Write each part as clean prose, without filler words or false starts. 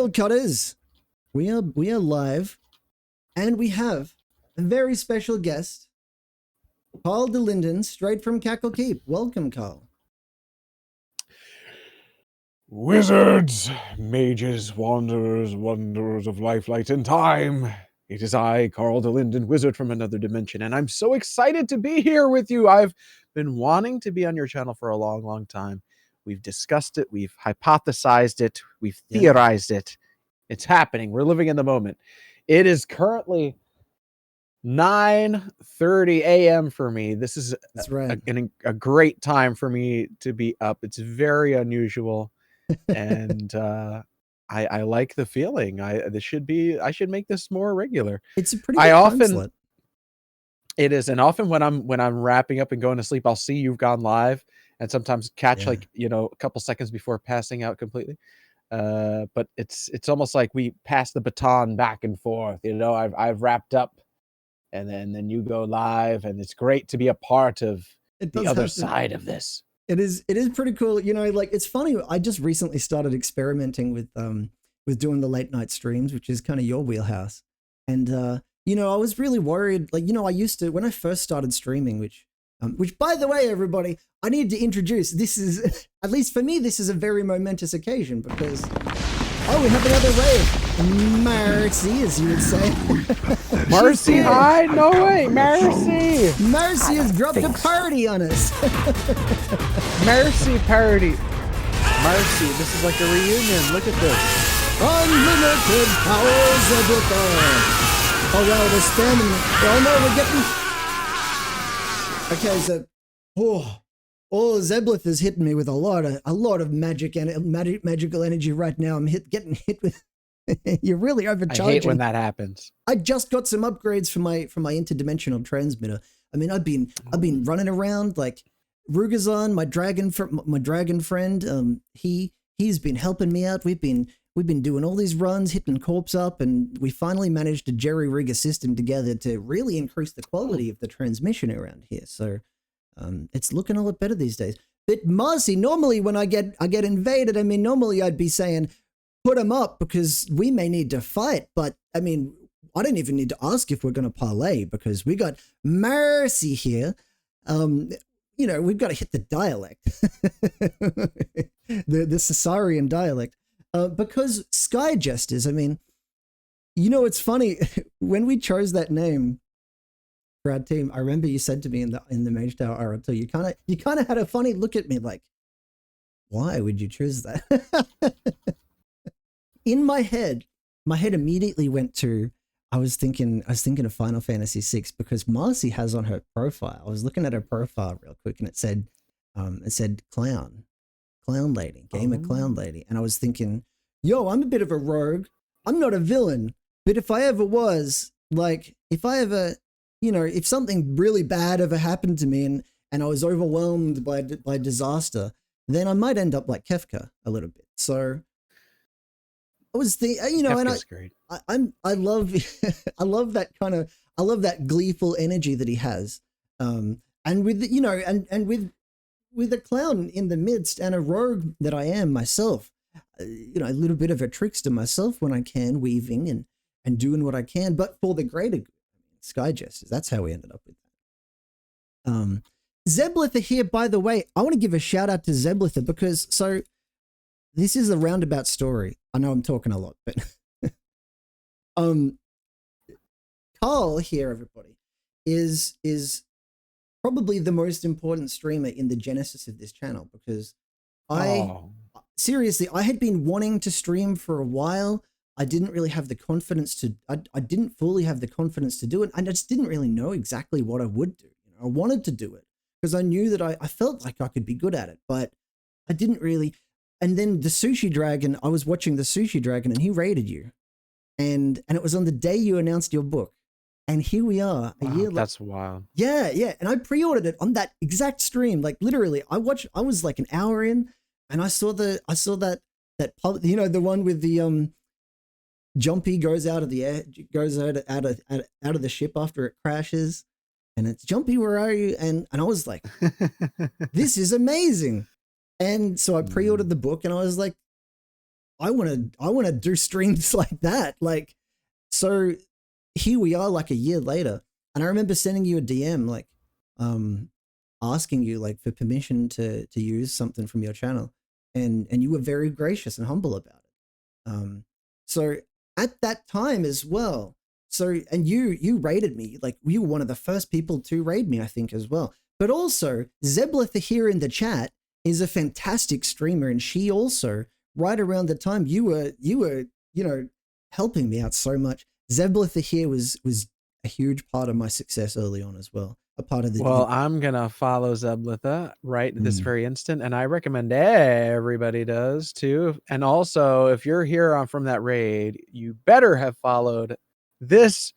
Well, cutters, we are live, and we have a very special guest, Carl Delinden, straight from Cackle Keep. Welcome, Carl. Wizards, mages, wanderers, wanderers of life, light, and time. It is I, Carl Delinden, wizard from another dimension, and I'm so excited to be here with you. I've been wanting to be on your channel for a long, long time. We've discussed it, we've hypothesized it, we've theorized it. It's happening. We're living in the moment. It is currently 9:30 a.m. for me. This is a great time for me to be up. It's very unusual, and I like the feeling. I should make this more regular. It's a pretty good time slot. It is, and often when I'm wrapping up and going to sleep, I'll see you've gone live, and sometimes catch a couple seconds before passing out completely. But it's almost like we pass the baton back and forth. I've wrapped up, and then you go live, and it's great to be a part of the other side of this. It is pretty cool. It's funny. I just recently started experimenting with doing the late night streams, which is kind of your wheelhouse. And I was really worried. I used to, when I first started streaming, which by the way, everybody, I need to introduce. This is, at least for me, this is a very momentous occasion because we have another raid. Mercy, as you would say. Mercy, hi, no way, Mercy. Mercy has dropped a party on us. Mercy party. Mercy, this is like a reunion. Look at this. Unlimited powers of the Oh well, they're spamming. Oh no, we're getting. Okay, so Zeblith is hitting me with a lot of magical energy right now. I'm getting hit with. You're really overcharging. I hate when that happens. I just got some upgrades for my interdimensional transmitter. I mean, I've been running around like Rugazon, my dragon friend. He's been helping me out. We've been doing all these runs, hitting corpse up, and we finally managed to jerry-rig a system together to really increase the quality of the transmission around here. So it's looking a lot better these days. But Marcy, normally when I get invaded, I mean, normally I'd be saying, put them up because we may need to fight. But I mean, I don't even need to ask if we're going to parlay because we got Mercy here. We've got to hit the dialect, the Caesarian dialect. Because Sky Jesters, I mean, it's funny when we chose that name for our team. I remember you said to me in the Mage Tower RL2, you kind of had a funny look at me, like, why would you choose that? In my head immediately went to I was thinking of Final Fantasy VI because Marcy has on her profile. I was looking at her profile real quick, and it said clown lady, gamer clown lady. And I was thinking, yo, I'm a bit of a rogue. I'm not a villain. But if I ever was, like, if something really bad ever happened to me and I was overwhelmed by disaster, then I might end up like Kefka a little bit. So I was thinking, Kefka's great. I love that gleeful energy that he has. And with, with a clown in the midst and a rogue that I am myself, a little bit of a trickster myself when I can, weaving and doing what I can, but for the greater good. Sky Jesters, that's how we ended up with that. Zeblither here, by the way. I want to give a shout out to Zeblither because this is a roundabout story. I know I'm talking a lot, but Carl here, everybody, is probably the most important streamer in the genesis of this channel because seriously, I had been wanting to stream for a while. I didn't really have the confidence I didn't fully have the confidence to do it. I just didn't really know exactly what I would do. I wanted to do it because I knew that I felt like I could be good at it, but I didn't really. And then the Sushi Dragon, I was watching the Sushi Dragon and he raided you. And it was on the day you announced your book. And here we are a year later. That's wild. Yeah. And I pre-ordered it on that exact stream. Like literally, I was like an hour in and I saw that the one with the Jumpy goes out of the air, goes out of the ship after it crashes. And it's Jumpy, where are you? And I was like, this is amazing. And so I pre-ordered the book and I was like, I want to do streams like that. Like, so here we are like a year later, and I remember sending you a DM like asking you like for permission to use something from your channel, and you were very gracious and humble about it. So at that time as well, so and you raided me, like you were one of the first people to raid me, I think, as well. But also Zeblitha here in the chat is a fantastic streamer, and she also, right around the time you were helping me out so much. Zeblitha here was a huge part of my success early on as well. A part of the Well, I'm gonna follow Zeblitha right this very instant, and I recommend everybody does too. And also, if you're here from that raid, you better have followed this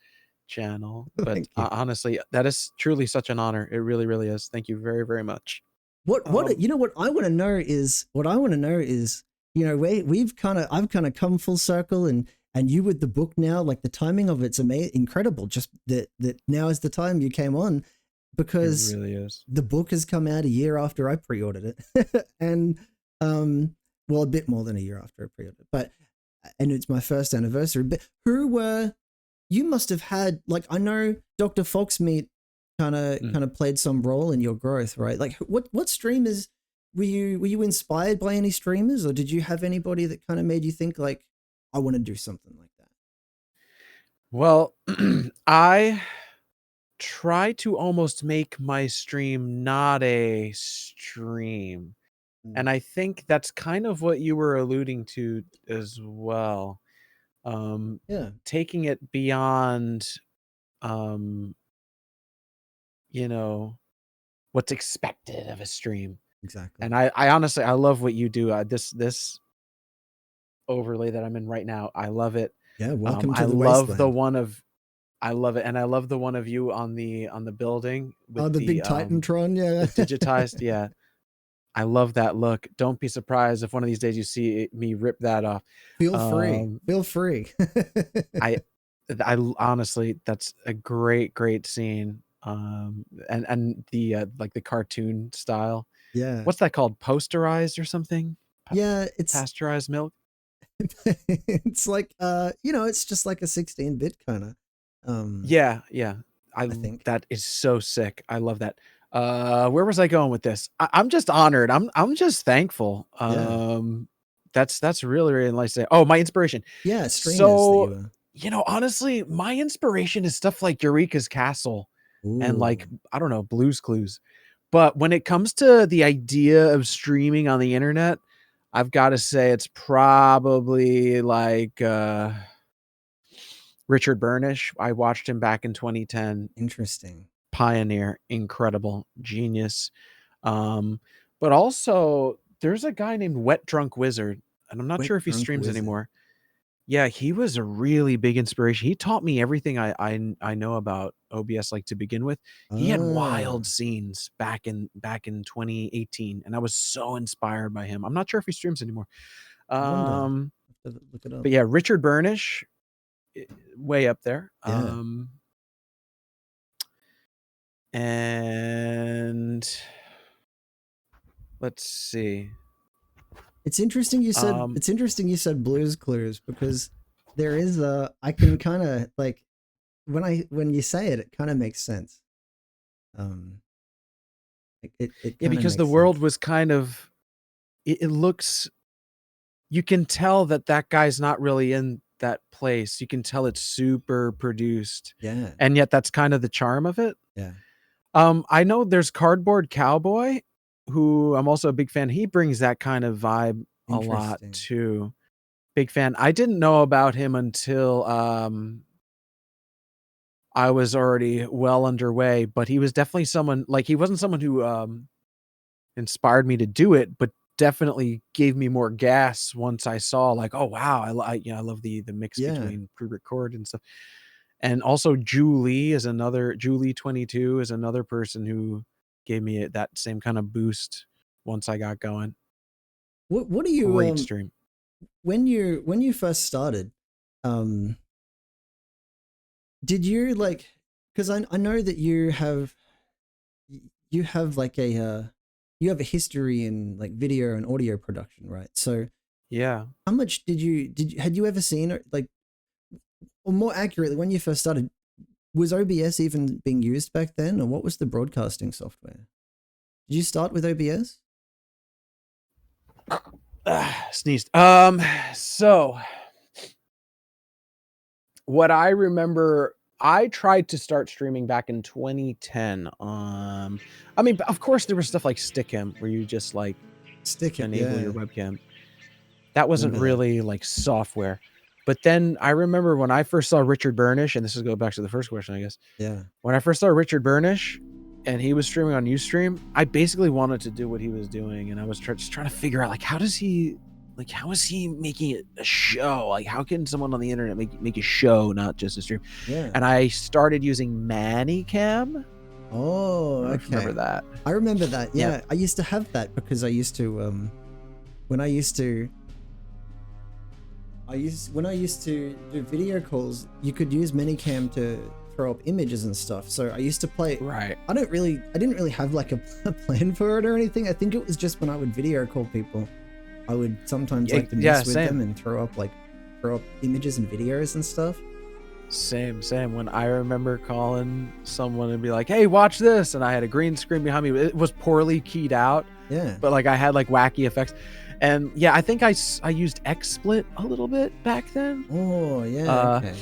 channel. But honestly, that is truly such an honor. It really, really is. Thank you very, very much. What you know what I want to know is I've kind of come full circle, and you with the book now, like the timing of it's incredible. Just that now is the time you came on, because it really is. The book has come out a year after I pre-ordered it, and well, a bit more than a year after I pre-ordered it, but and it's my first anniversary. But you must have had, like, I know Dr. Foxmeat kind of played some role in your growth, right? Like, what streamers were you inspired by? Any streamers, or did you have anybody that kind of made you think like, I want to do something like that? Well, I try to almost make my stream not a stream. And I think that's kind of what you were alluding to as well. Taking it beyond, what's expected of a stream. Exactly. And I honestly, I love what you do. This overlay that I'm in right now, I love it. Yeah, welcome to I the love wasteland. I love it, and I love the one of you on the building with the big Titantron, the digitized, yeah. I love that look. Don't be surprised if one of these days you see me rip that off. Feel free. I honestly, that's a great scene. And the like the cartoon style. Yeah. What's that called? Posterized or something? Yeah, it's pasteurized milk. It's like it's just like a 16-bit kind of. Yeah. I think that is so sick. I love that. Where was I going with this? I'm just honored. I'm just thankful. That's really, really nice to say. Oh, my inspiration. Yeah, streamers. So, honestly, my inspiration is stuff like Eureka's Castle and like, I don't know, Blue's Clues. But when it comes to the idea of streaming on the internet, I've got to say it's probably like Richard Burnish. I watched him back in 2010. Interesting. Pioneer, incredible, genius. But also there's a guy named Wet Drunk Wizard, and I'm not sure if he streams anymore. Yeah, he was a really big inspiration. He taught me everything I know about OBS, like, to begin with. He had wild scenes back in 2018, and I was so inspired by him. I'm not sure if he streams anymore. Look it up. But yeah, Richard Burnish, way up there. Yeah. And let's see. It's interesting you said Blue's Clues, because there is I can kind of like when you say it kind of makes sense. Yeah, because the world was kind of it looks, you can tell that guy's not really in that place. You can tell it's super produced. Yeah. And yet that's kind of the charm of it. Yeah. I know there's Cardboard Cowboy, who I'm also a big fan. He brings that kind of vibe a lot too. Big fan. I didn't know about him until I was already well underway, but he was definitely someone, like, he wasn't someone who inspired me to do it, but definitely gave me more gas once I saw, like, oh wow, I love the mix between pre-record and stuff. And also Julie 22 is another person who gave me that same kind of boost once I got going. What do you great stream. When you first started, did you like, because I know that you have like you have a history in like video and audio production, right? So Yeah. How much had you ever seen, like, or more accurately, when you first started, was OBS even being used back then, or what was the broadcasting software? Did you start with OBS? Sneezed. So what I remember, I tried to start streaming back in 2010. I mean, of course there was stuff like Stickam where you just like enable your webcam. That wasn't really like software. But then I remember when I first saw Richard Burnish, and this is go back to the first question, I guess. Yeah. When I first saw Richard Burnish and he was streaming on Ustream, I basically wanted to do what he was doing, and I was just trying to figure out, like, how is he making it a show? Like, how can someone on the internet make a show, not just a stream? Yeah. And I started using ManyCam. Oh, okay. Remember that? I remember that. Yeah. Yeah. I used to have that because I used to when I used to do video calls, you could use ManyCam to throw up images and stuff. So I used to play. Right. I didn't really have like a plan for it or anything. I think it was just when I would video call people, I would sometimes like to mess with them and throw up images and videos and stuff. Same. When I remember calling someone and be like, "Hey, watch this," and I had a green screen behind me. It was poorly keyed out. Yeah. But like I had like wacky effects. And yeah, I think I used XSplit a little bit back then. Oh, yeah. Okay.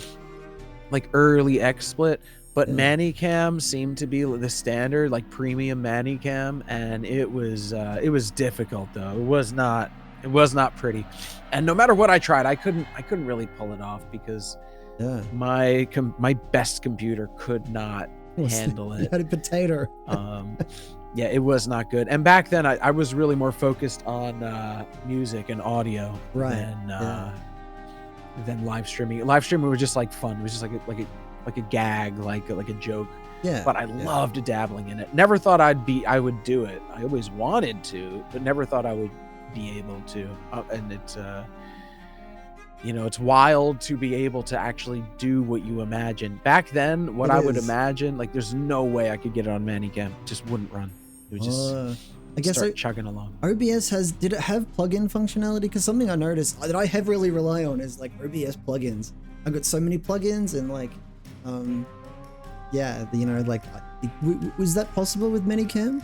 Like early XSplit. But ManyCam seemed to be the standard, like premium ManyCam, and it was difficult though. It was not pretty. And no matter what I tried, I couldn't really pull it off because my best computer could not handle it. You had a potato. Yeah, it was not good. And back then, I was really more focused on music and audio than live streaming. Live streaming was just like fun. It was just like a gag, like a joke. Yeah. But I loved dabbling in it. Never thought I would do it. I always wanted to, but never thought I would be able to. And it's it's wild to be able to actually do what you imagine. Back then, what I would imagine, like, there's no way I could get it on ManyCam. It just wouldn't run. It would just start chugging along. OBS did it have plugin functionality? Because something I noticed that I heavily rely on is like OBS plugins. I've got so many plugins and like, was that possible with ManyCam?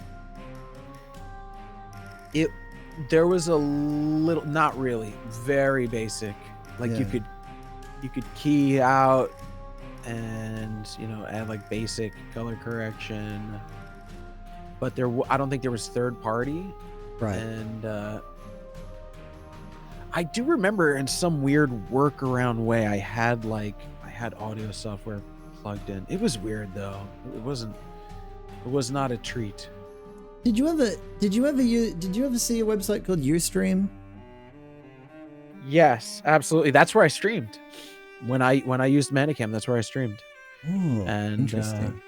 There was a little, not really, very basic. Like you could key out and add like basic color correction, but I don't think there was third party. Right. And I do remember in some weird workaround way I had audio software plugged in. It was weird though. It was not a treat. Did you ever see a website called Ustream? Yes, absolutely. That's where I streamed. When I used ManyCam, that's where I streamed. Oh, and interesting.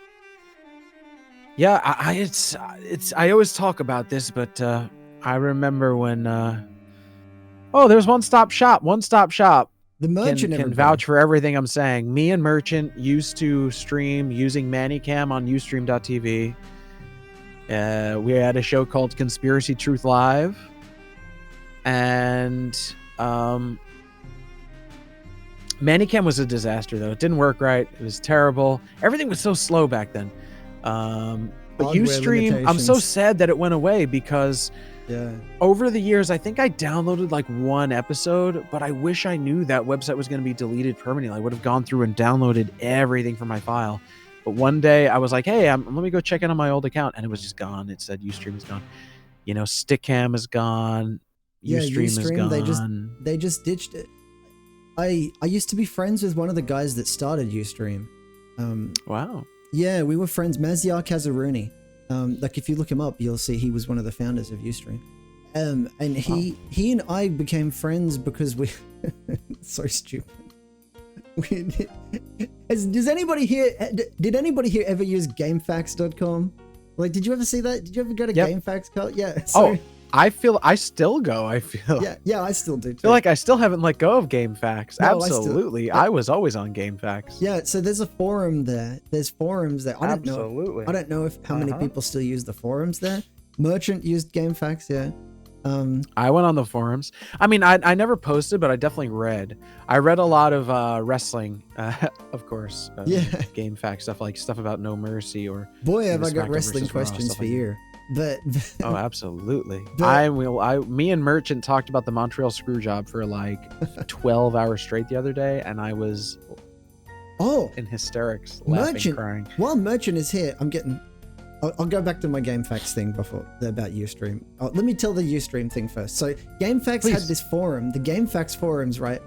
Yeah, I always talk about this, but I remember when there's One Stop Shop. The Merchant can vouch for everything I'm saying. Me and Merchant used to stream using ManyCam on Ustream.tv. We had a show called Conspiracy Truth Live, and ManyCam was a disaster though. It didn't work right. It was terrible. Everything was so slow back then. But Ustream, I'm so sad that it went away because over the years, I think I downloaded like one episode, but I wish I knew that website was going to be deleted permanently. I would have gone through and downloaded everything from my file. But one day I was like, hey, let me go check in on my old account. And it was just gone. It said Ustream is gone. Stickam is gone. Ustream is gone. They just ditched it. I used to be friends with one of the guys that started Ustream. Wow. Yeah, we were friends. Mazyar Kazaruni. Like if you look him up, you'll see he was one of the founders of Ustream. And he and I became friends because we so stupid. Did anybody here ever use GameFAQs.com? Like, did you ever see that? Did you ever go to GameFAQs, Carl? Yeah. So, I still go. I feel. Yeah, I still do too. I feel like I still haven't let go of GameFAQs. No, absolutely. I was always on GameFAQs. Yeah, so there's a forum there. There's forums there. I don't know. Absolutely. I don't know how many people still use the forums there. Merchant used GameFAQs, yeah. I went on the forums. I mean, I never posted, but I definitely read. I read a lot of wrestling, of course. Yeah. Game fact stuff, like stuff about No Mercy or. Boy, have I SmackDown got wrestling versus Raw, questions stuff for like that. you. But Oh, absolutely. But- Me and Merchant talked about the Montreal Screwjob for like 12 hours straight the other day, and I was in hysterics, laughing, Merchant, crying. while Merchant is here, I'll go back to my Game Facts thing before about Ustream. Let me tell the Ustream thing first. So Game Facts had this forum, the Game Facts forums, right?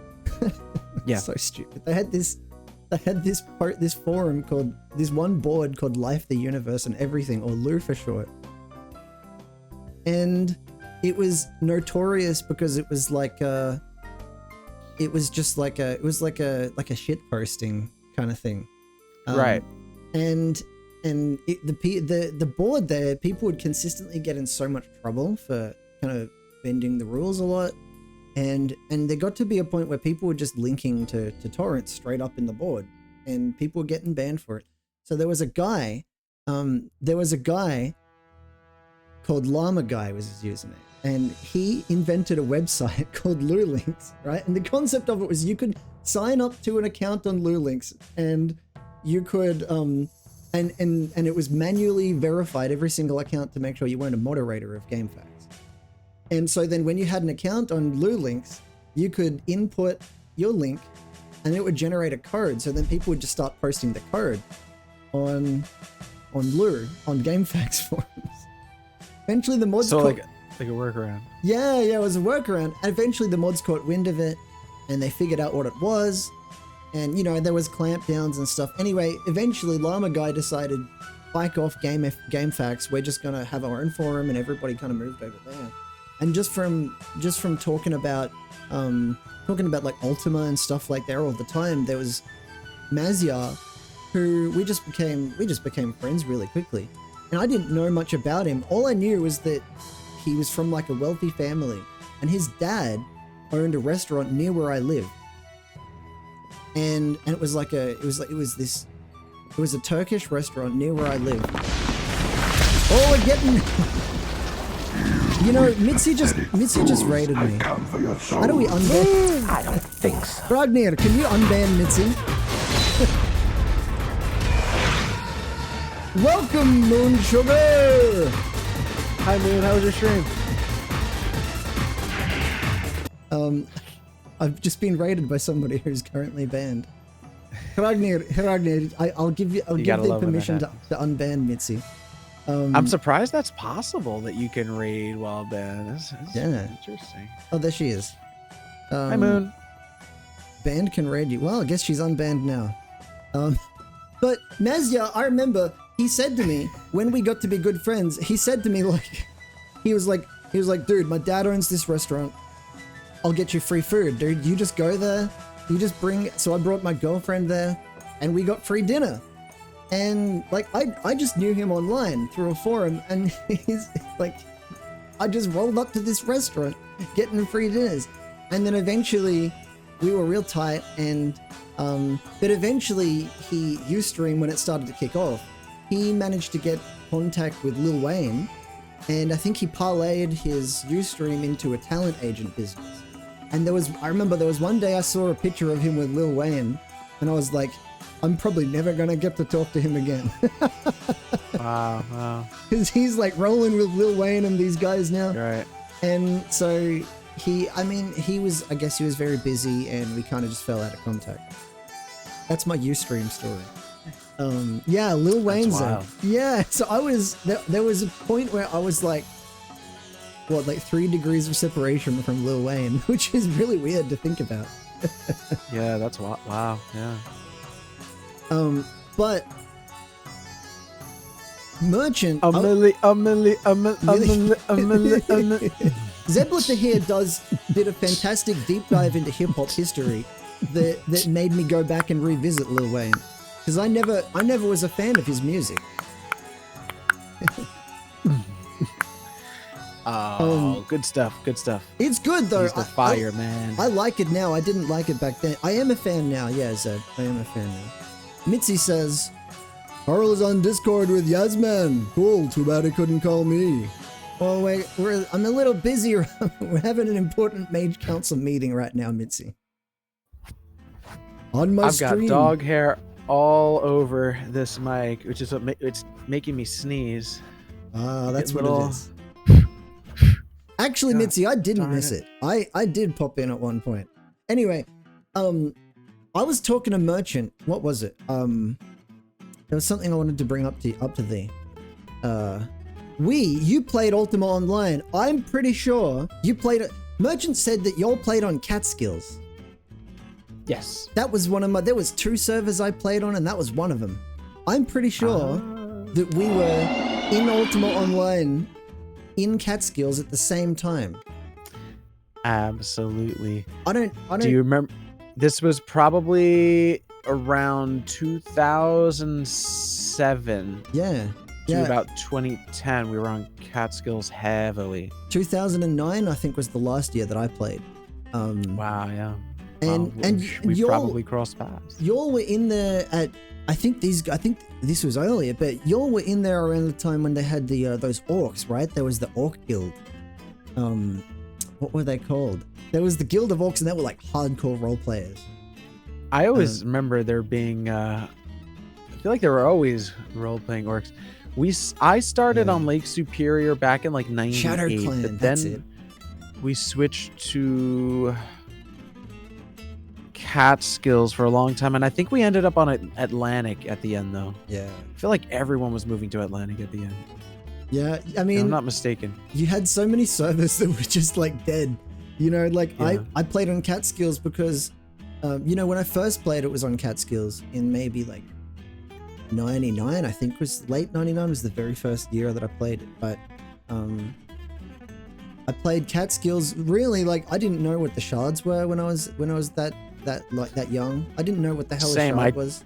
Yeah. So stupid. They had this forum called, this one board called Life, the Universe, and Everything, or LU for short. And it was notorious because it was like a shit posting kind of thing. Right. And the board there, people would consistently get in so much trouble for kind of bending the rules a lot, and there got to be a point where people were just linking to torrents straight up in the board, and people were getting banned for it. So there was a guy called Llama Guy was his username, and he invented a website called Lulinks, right? And the concept of it was you could sign up to an account on Lulinks, and you could and it was manually verified, every single account, to make sure you weren't a moderator of GameFAQs. And so then when you had an account on Lulinks, you could input your link and it would generate a code. So then people would just start posting the code on GameFAQs forums. Eventually the mods like a workaround. Yeah, it was a workaround. And eventually the mods caught wind of it and they figured out what it was. And, you know, there was clampdowns and stuff. Anyway, eventually Llama Guy decided, bike off GameFAQs, we're just going to have our own forum, and everybody kind of moved over there. And just from talking about like Ultima and stuff like that all the time, there was Mazia, who we just became friends really quickly. And I didn't know much about him. All I knew was that he was from like a wealthy family, and his dad owned a restaurant near where I live. And it was a Turkish restaurant near where I live. Oh, we're getting, you know, Mitzi just raided me. How do we unban? I don't think so. Ragnir, can you unban Mitzi? Welcome, Moon Sugar. Hi, Moon. How was your stream? I've just been raided by somebody who's currently banned. Ragnir, I'll give them permission to unban Mitzi. I'm surprised that's possible, that you can raid while banned. That's Yeah. interesting. Oh, there she is. Hi, Moon. Banned can raid you. Well, I guess she's unbanned now. But Mazia, I remember he said to me when we got to be good friends. He said to me he was like, dude, my dad owns this restaurant. I'll get you free food, dude. You just go there. You just bring. So I brought my girlfriend there, and we got free dinner. And like I just knew him online through a forum, and he's like, I just rolled up to this restaurant getting free dinners, and then eventually we were real tight. And but eventually Ustream, when it started to kick off, he managed to get contact with Lil Wayne, and I think he parlayed his Ustream into a talent agent business. And I remember there was one day I saw a picture of him with Lil Wayne, and I was like, I'm probably never gonna get to talk to him again. Wow. Because he's like rolling with Lil Wayne and these guys now. Right. And so I guess he was very busy, and we kind of just fell out of contact. That's my Ustream story. Yeah, Lil Wayne's there. Yeah, so there was a point where I was like, 3 degrees of separation from Lil Wayne, which is really weird to think about. Yeah, that's wow. Yeah. But Merchant, Zeblita here did a fantastic deep dive into hip hop history that made me go back and revisit Lil Wayne, because I never was a fan of his music. Good stuff. It's good though. He's the fire, man. I like it now. I didn't like it back then. I am a fan now. Yeah, Zed, I am a fan now. Mitzi says, Carl is on Discord with DrYazman. Cool. Too bad he couldn't call me. Well, I'm a little busy. We're having an important Mage Council meeting right now, Mitzi. On my stream. I've got dog hair all over this mic, which is it's making me sneeze. That's what it is. Actually, God, Mitzi, I didn't miss it. I did pop in at one point. Anyway, I was talking to Merchant. What was it? There was something I wanted to bring up to thee. You played Ultima Online. I'm pretty sure you played it. Merchant said that y'all played on Catskills. Yes. That was one of my, there was 2 servers I played on, and that was one of them. I'm pretty sure that we were in Ultima Online in Catskills at the same time. Absolutely. I don't. Do you remember? This was probably around 2007. Yeah. To about 2010, we were on Catskills heavily. 2009, I think, was the last year that I played. Wow, yeah. And we probably crossed paths. Y'all were in there at, I think this was earlier, but y'all were in there around the time when they had the those orcs, right? There was the Orc Guild. What were they called? There was the Guild of Orcs, and they were like hardcore role players. I always remember there being. I feel like there were always role playing orcs. I started on Lake Superior back in like '98, Shattered Clan, but that's then it. We switched to Catskills for a long time, and I think we ended up on Atlantic at the end, though. Yeah. I feel like everyone was moving to Atlantic at the end. Yeah, I mean, if I'm not mistaken. You had so many servers that were just like dead. You know, like I played on Catskills because, when I first played, it was on Catskills in maybe like 99, I think was late 99 was the very first year that I played it. But I played Catskills really, like, I didn't know what the shards were when I was that young. I didn't know what the hell a shard was.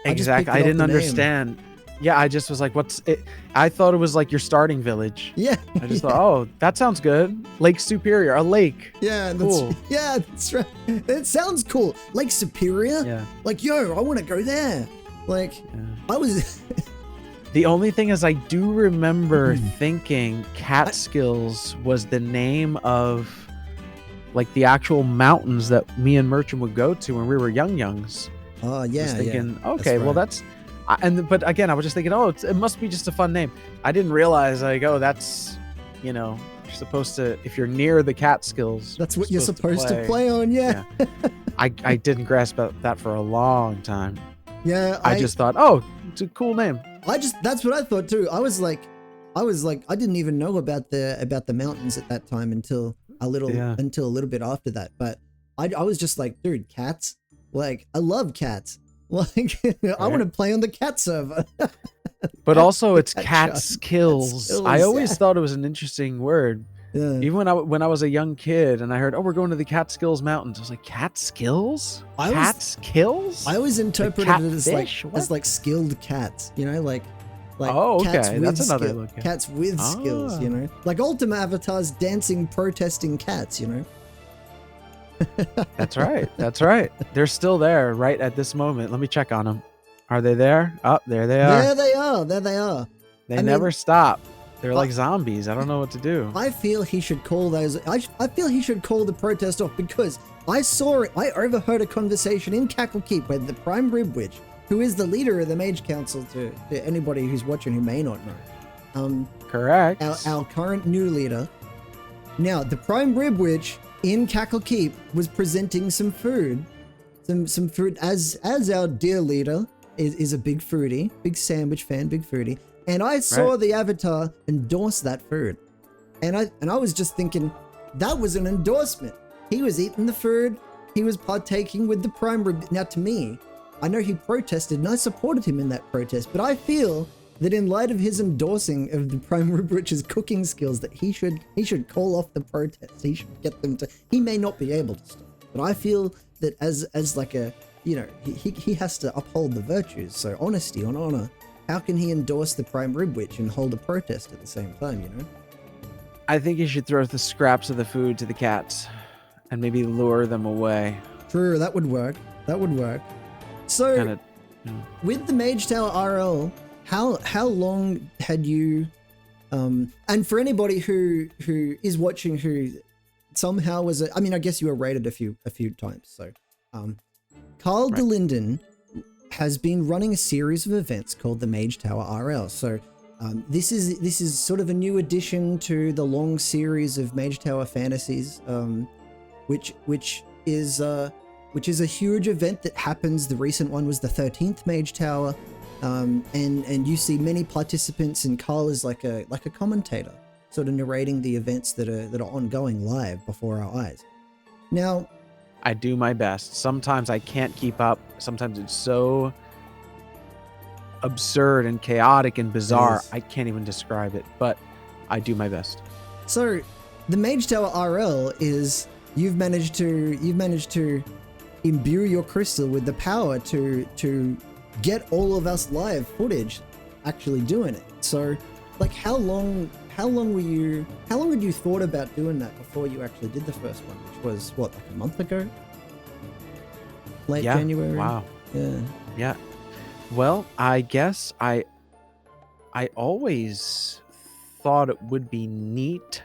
Exactly. I didn't understand. Yeah, I just was like, what's it? I thought it was like your starting village. Yeah. I just thought, oh, that sounds good. Lake Superior, a lake. Yeah, cool. That's right. It sounds cool. Lake Superior? Yeah. Like, yo, I want to go there. Like, I was... The only thing is I do remember thinking Catskills was the name of like the actual mountains that me and Merchant would go to when we were youngs. Oh, yeah. I was thinking, yeah. okay, well that's... But again, I was just thinking, it must be just a fun name. I didn't realize, like, that's, you're supposed to, if you're near the Catskills. That's what you're supposed to play on, yeah. I didn't grasp that for a long time. Yeah. I just thought, it's a cool name. That's what I thought too. I was like, I didn't even know about the mountains at that time until a little bit after that. But I was just like, dude, cats? Like, I love cats. Like, I want to play on the cat server. But also, it's Catskills. I always thought it was an interesting word. Yeah. Even when I was a young kid and I heard, we're going to the Catskills Mountains, I was like, Catskills? Catskills? I always interpreted it as like skilled cats, like cats with that's another look at cats with skills, like Ultima avatars dancing, protesting cats, That's right. They're still there right at this moment. Let me check on them. Are they there? Oh, there they are. There they are. They never stop. They're like zombies. I don't know what to do. I feel he should call those. I feel he should call the protest off because I saw it. I overheard a conversation in Cacklekeep with the Prime Ribwitch, who is the leader of the Mage Council to anybody who's watching who may not know. Correct. Our current new leader. Now, the Prime Ribwitch in Cacklekeep was presenting some food. Some food as our dear leader is a big foodie, big sandwich fan, big foodie. And I saw the avatar endorse that food. And I was just thinking, that was an endorsement. He was eating the food. He was partaking with the Prime Rib. Now, to me, I know he protested and I supported him in that protest, but I feel that in light of his endorsing of the Prime Ribwitch's cooking skills, that he should call off the protest. He should get them to, he may not be able to stop, but I feel that as like a, he has to uphold the virtues. So honesty on honor. How can he endorse the Prime Ribwitch and hold a protest at the same time, I think you should throw the scraps of the food to the cats and maybe lure them away. True, that would work. So, with the Mage Tower RL, how long had you And for anybody who is watching who somehow was I mean, I guess you were rated a few times. So Carl Delinden has been running a series of events called the Mage Tower RL. So this is sort of a new addition to the long series of Mage Tower fantasies, which is a huge event that happens. The recent one was the 13th Mage Tower, and you see many participants, and Carl is like a commentator, sort of narrating the events that are ongoing live before our eyes. Now, I do my best. Sometimes I can't keep up. Sometimes it's so absurd and chaotic and bizarre. I can't even describe it, but I do my best. So the Mage Tower RL is you've managed to imbue your crystal with the power to get all of us live footage actually doing it. So like how long had you thought about doing that before you actually did the first one, which was what, like a month ago? Late January? Wow. Yeah. Yeah. Well, I guess I always thought it would be neat,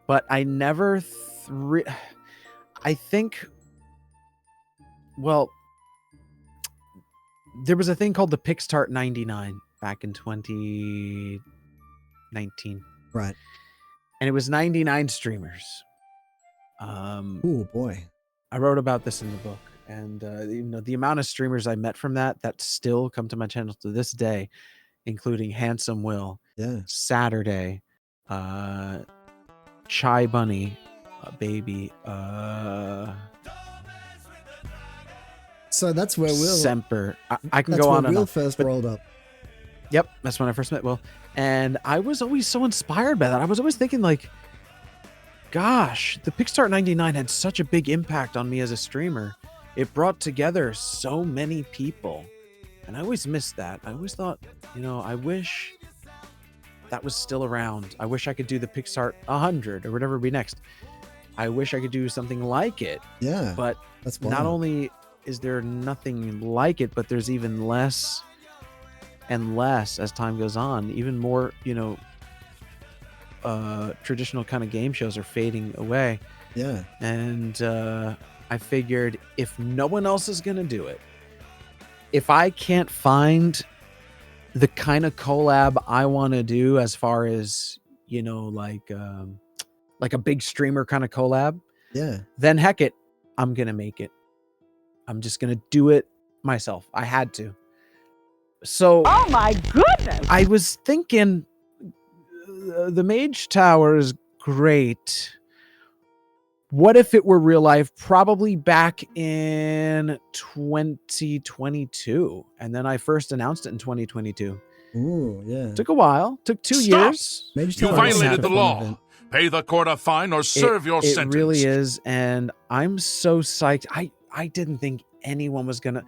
but I never I think, well, there was a thing called the Pickstart 99 back in 2019. Right. And it was 99 streamers. Oh boy. I wrote about this in the book, and the amount of streamers I met from that still come to my channel to this day, including Handsome Will, Saturday, Chai Bunny, Baby, so that's where Will Semper. I can that's go where on and Will on. first rolled up. Yep, that's when I first met Will, and I was always so inspired by that. I was always thinking, like, gosh, the Pickstart 99 had such a big impact on me as a streamer. It brought together so many people, and I always missed that. I always thought, I wish that was still around. I wish I could do the Pickstart 100 or whatever would be next. I wish I could do something like it. Yeah, but that's not only is there nothing like it, but there's even less and less as time goes on. Even more, traditional kind of game shows are fading away. Yeah. And I figured, if no one else is going to do it, if I can't find the kind of collab I want to do, as far as, like a big streamer kind of collab, then heck it, I'm going to make it. I'm just going to do it myself. I had to. So, oh my goodness, I was thinking, the Mage Tower is great. What if it were real life? Probably back in 2022. And then I first announced it in 2022. Ooh, yeah. Took a while. Took 2 years. You violated the law. Pay the court a fine or serve your sentence. It really is. And I'm so psyched. I didn't think anyone was gonna.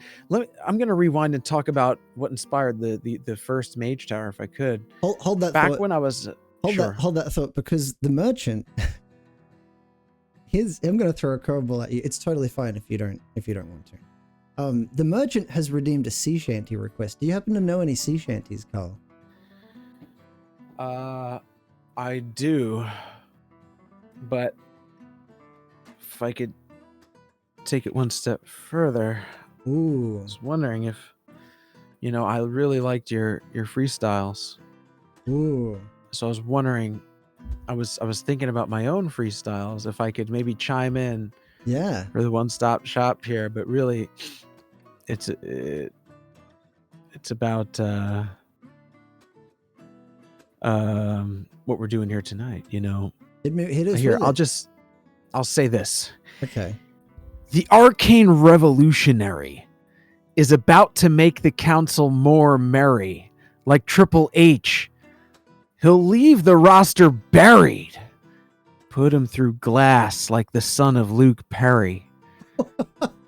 I'm gonna rewind and talk about what inspired the first Mage Tower, if I could. Hold that back thought. when I was hold that thought, because the merchant. I'm gonna throw a curveball at you. It's totally fine if you don't want to. The merchant has redeemed a sea shanty request. Do you happen to know any sea shanties, Carl? I do, but if I could take it one step further. Ooh. I was wondering if, I really liked your freestyles. Ooh. So I was wondering, I was thinking about my own freestyles, if I could maybe chime in. Yeah. For the one-stop shop here, but really, it's about what we're doing here tonight. Hit us Here, with it. I'll say this. Okay. The Arcane Revolutionary is about to make the council more merry, like Triple H. He'll leave the roster buried. Put him through glass like the son of Luke Perry.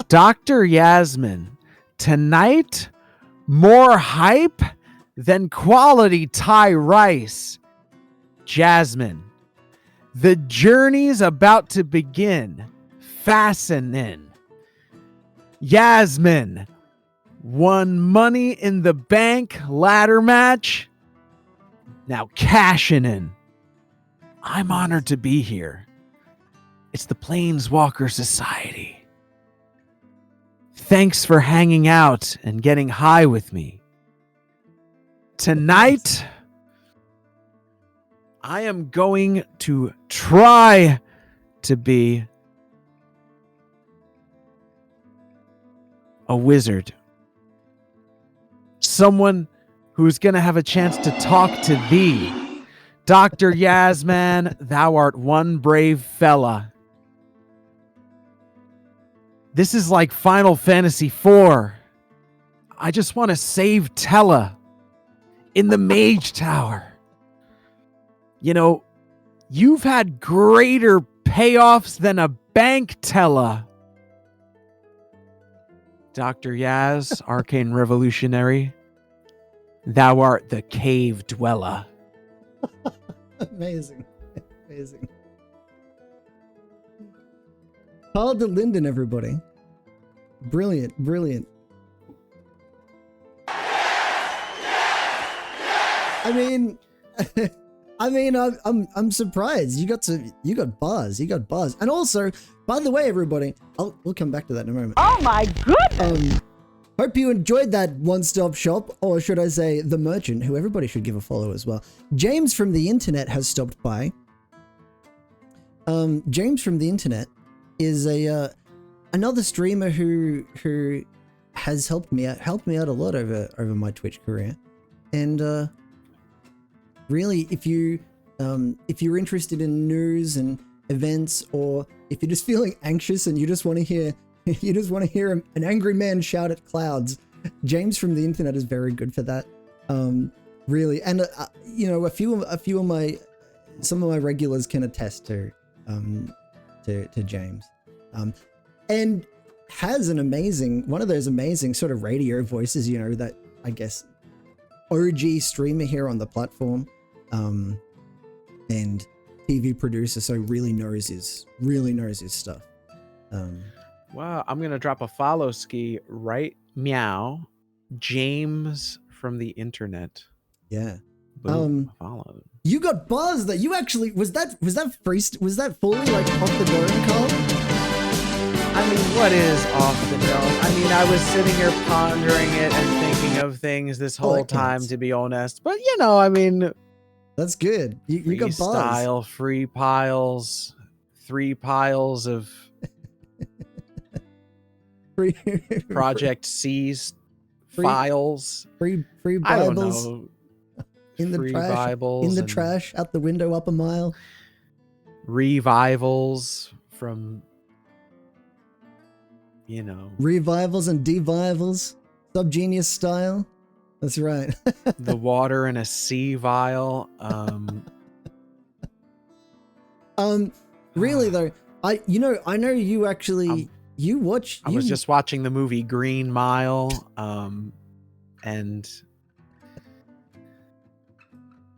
DrYazman, tonight, more hype than quality Thai rice. Jasmine, the journey's about to begin. Fasten in. Yasmin, won Money in the Bank ladder match. Now, cashing in. I'm honored to be here. It's the Planeswalker Society. Thanks for hanging out and getting high with me. Tonight, I am going to try to be a wizard. Someone who's going to have a chance to talk to thee. DrYazman, thou art one brave fella. This is like Final Fantasy IV. I just want to save Tella in the Mage Tower. You know, you've had greater payoffs than a bank teller. DrYaz, Arcane Revolutionary, thou art the cave dweller. Amazing. Amazing. Carl Delinden, everybody. Brilliant, brilliant. I mean, I'm surprised. You got bars. You got bars. And also, by the way, everybody, we'll come back to that in a moment. Oh my goodness! Hope you enjoyed that one-stop shop, or should I say, the merchant, who everybody should give a follow as well. James from the internet has stopped by. James from the internet is another streamer who has helped me out a lot over my Twitch career, and really, if you're interested in news and events, or if you're just feeling anxious and you just want to hear an angry man shout at clouds, James from the internet is very good for that. Really, and you know, some of my regulars can attest to James, and has one of those amazing sort of radio voices, you know, that I guess OG streamer here on the platform, and TV producer, so really knows his stuff. Wow, I'm gonna drop a follow ski right meow. James from the internet. Yeah. Boom, followed. You got buzzed that you actually was that fully like off the dome, Carl? I mean, what is off the dome? I mean, I was sitting here pondering it and thinking of things this whole time, to be honest. But you know, I mean, that's good. You got buzzed. Freestyle, free piles, 3 piles of Project C's files. Free Bibles. I don't know. In the free trash. Bibles In the trash, out the window, up a mile. Revivals from, you know. Revivals and devivals. Subgenius style. That's right. The water in a sea vial. Really though, I know you actually I was just watching the movie Green Mile, and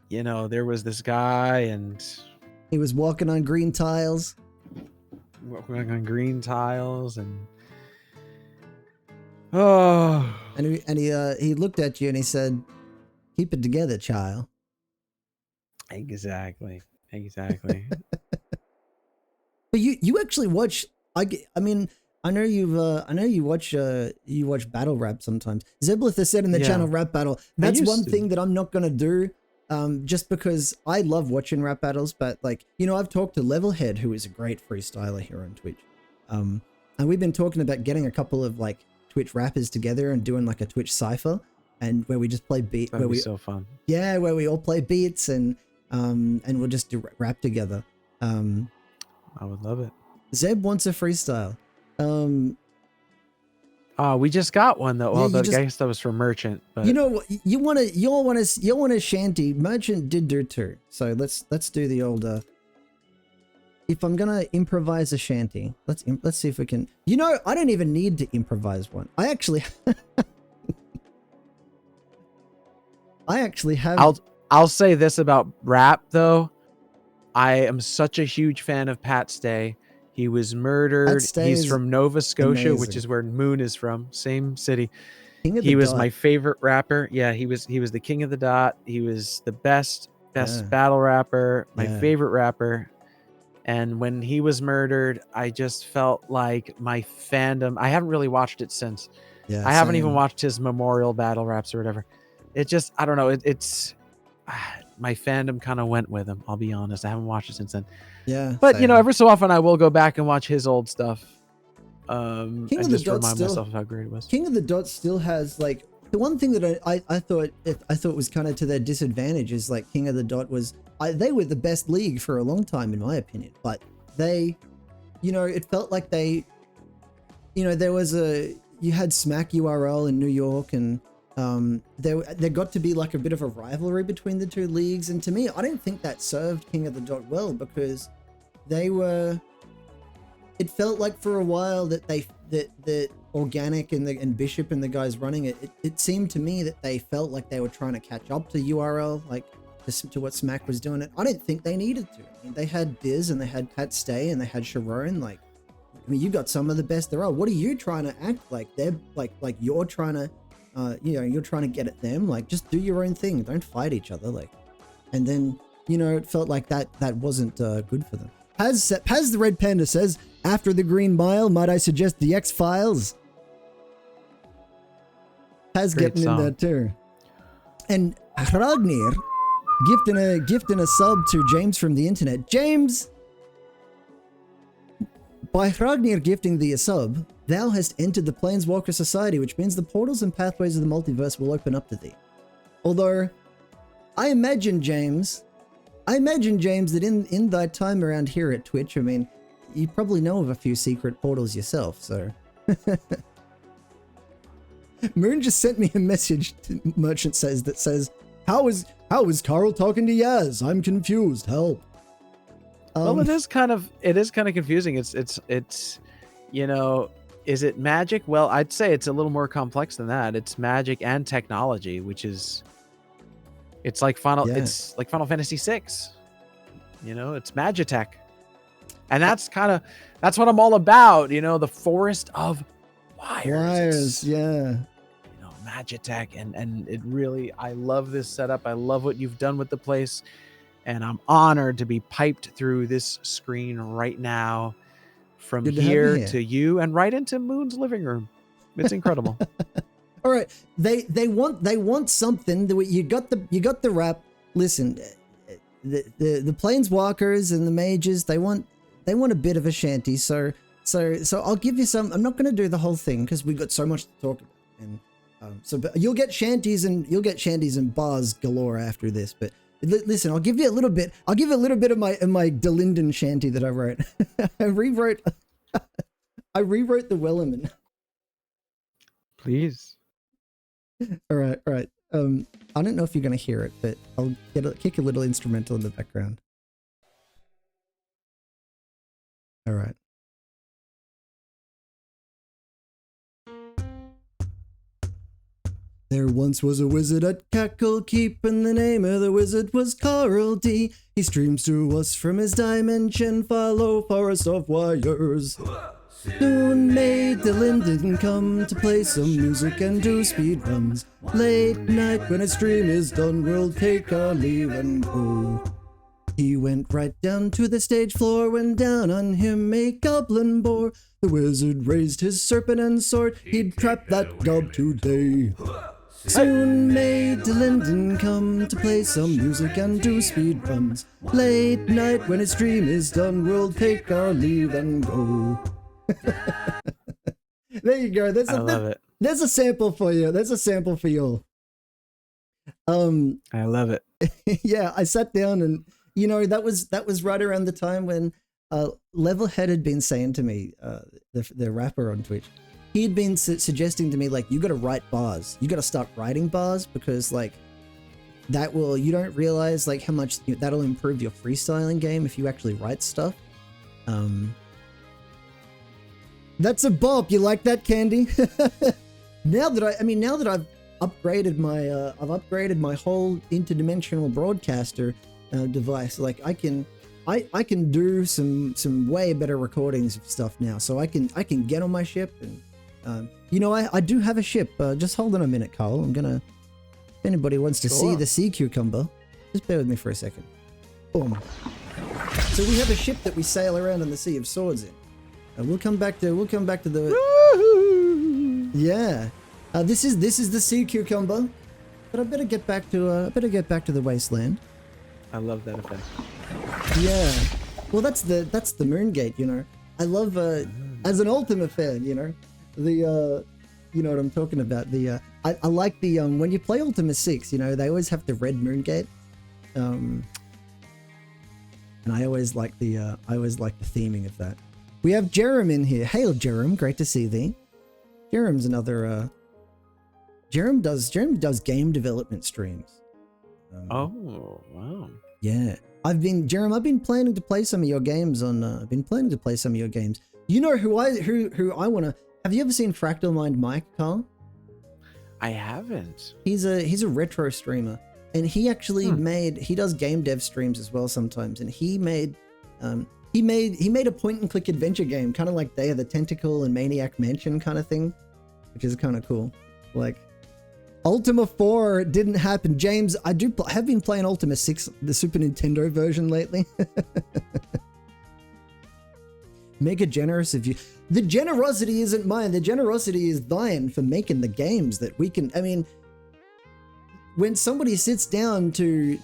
you know, there was this guy and he was walking on green tiles. And he looked at you and he said, "Keep it together, child." Exactly. But you actually watch. I mean, I know you watch battle rap sometimes. Zeblith has said in the channel rap battle. That's one thing that I'm not gonna do, just because I love watching rap battles. But like, you know, I've talked to Levelhead, who is a great freestyler here on Twitch, and we've been talking about getting a couple of like Twitch rappers together and doing like a Twitch cipher, and where we just play beat. That'd be so fun. Yeah, where we all play beats and we'll just do rap together. I would love it. Zeb wants a freestyle. We just got one though. Well, Yeah, I guess that was for Merchant. But you know, you want a shanty. Merchant did do too. So let's do the old. If I'm gonna improvise a shanty, let's see if we can. You know, I don't even need to improvise one. I actually have. I'll say this about rap though. I am such a huge fan of Pat Stay. He was murdered. He's from Nova Scotia, amazing. Which is where Moon is from. Same city. He was my favorite rapper. Yeah, he was the king of the dot. He was the best best Yeah. battle rapper, my Yeah. favorite rapper. And when he was murdered, I just felt like my fandom. I haven't really watched it since. Yeah, I haven't even same. watched his memorial battle raps or whatever. It just, I don't know. It's my fandom kind of went with him. I'll be honest. I haven't watched it since then. Yeah, But same. every so often I will go back and watch his old stuff. King And of the just Dots remind still, myself of how great it was. King of the Dots still has like the one thing that I thought was kind of to their disadvantage is like King of the Dot was they were the best league for a long time in my opinion, but they, it felt like they, there was you had Smack URL in New York and there got to be like a bit of a rivalry between the two leagues, and to me I don't think that served King of the Dot well because it felt like for a while that that Organic and Bishop and the guys running it seemed to me that they felt like they were trying to catch up to URL, like to what Smack was doing. I didn't think they needed to. I mean, they had Diz and they had Pat Stay and they had Sharon. Like, I mean, you got some of the best there are. What are you trying to act like? They're like you're trying to, you're trying to get at them. Like, just do your own thing. Don't fight each other. Like, and then, it felt like that wasn't good for them. Paz the Red Panda says, after the Green Mile, might I suggest the X-Files? Paz Great getting song. in there too. And Ragnir gifting a sub to James from the internet. James, by Ragnir gifting thee a sub, thou hast entered the Planeswalker Society, which means the portals and pathways of the multiverse will open up to thee. Although, I imagine, James, that in thy time around here at Twitch, I mean, you probably know of a few secret portals yourself, so... Moon just sent me a message, Merchant says, that says, how is Carl talking to Yaz? I'm confused, help. Well, it is kind of confusing. It's is it magic? Well, I'd say it's a little more complex than that. It's magic and technology, which is it's like Final Fantasy VI. It's Magitech. And that's what I'm all about, the forest of wires. Yeah. Magitech, and it really, I love this setup. I love what you've done with the place, and I'm honored to be piped through this screen right now from here to you and right into Moon's living room. It's incredible. All right, they want something. You got the rap. Listen, the Planeswalkers and the mages, they want a bit of a shanty. So I'll give you some. I'm not going to do the whole thing because we've got so much to talk about. And but you'll get shanties and bars galore after this. But listen, I'll give you a little bit. I'll give you a little bit of my Delinden shanty that I wrote. I rewrote the Wellerman. Please. All right. I don't know if you're gonna hear it, but I'll kick a little instrumental in the background. All right. There once was a wizard at Cackle Keep, and the name of the wizard was Carl D. He streams to us from his dimension, follow forest of wires. Soon may Delinden come to play some music and do speed runs. Late night when his stream is done, we'll take our leave and go. He went right down to the stage floor when down on him a goblin bore. The wizard raised his serpent and sword, he'd trap that gob today. Soon may Delinden come to play some music and do speed runs. Late night when his stream is done, we'll take our leave and go. There you go. I love it. There's a sample for you. There's a sample for you. I love it. Yeah, I sat down and that was right around the time when Levelhead had been saying to me, the rapper on Twitch, he had been suggesting to me, like, you got to write bars. You got to start writing bars because, like, you don't realize, like, how much that'll improve your freestyling game if you actually write stuff. That's a bop. You like that, Candy? Now that I've upgraded my whole interdimensional broadcaster device, like I can do some way better recordings of stuff now. So I can get on my ship and I do have a ship. Just hold on a minute, Carl. If anybody wants to see the sea cucumber, Just bear with me for a second. Boom. So we have a ship that we sail around in the Sea of Swords in. We'll come back to the. Woohoo! Yeah. This is the sea cucumber. But I better get back to the wasteland. I love that effect. Yeah. Well, that's the moon gate, you know. I love as an Ultima fan, you know. The you know what I'm talking about. The I like the when you play Ultima 6, you know, they always have the red moon gate. And I always like the theming of that. We have Jerem in here. Hail Jerem, great to see thee. Jerem's another Jerem does game development streams. Oh, wow. Yeah. I've been planning to play some of your games on You know who I want to. Have you ever seen Fractal Mind Mike, Carl? I haven't. He's a retro streamer, and he actually he does game dev streams as well sometimes, and he made a point and click adventure game, kind of like Day of the Tentacle and Maniac Mansion kind of thing, which is kind of cool. Like Ultima 4 didn't happen. James, I have been playing Ultima 6, the Super Nintendo version lately. Mega generous of you. The generosity isn't mine. The generosity is thine for making the games that we can. I mean, when somebody sits down to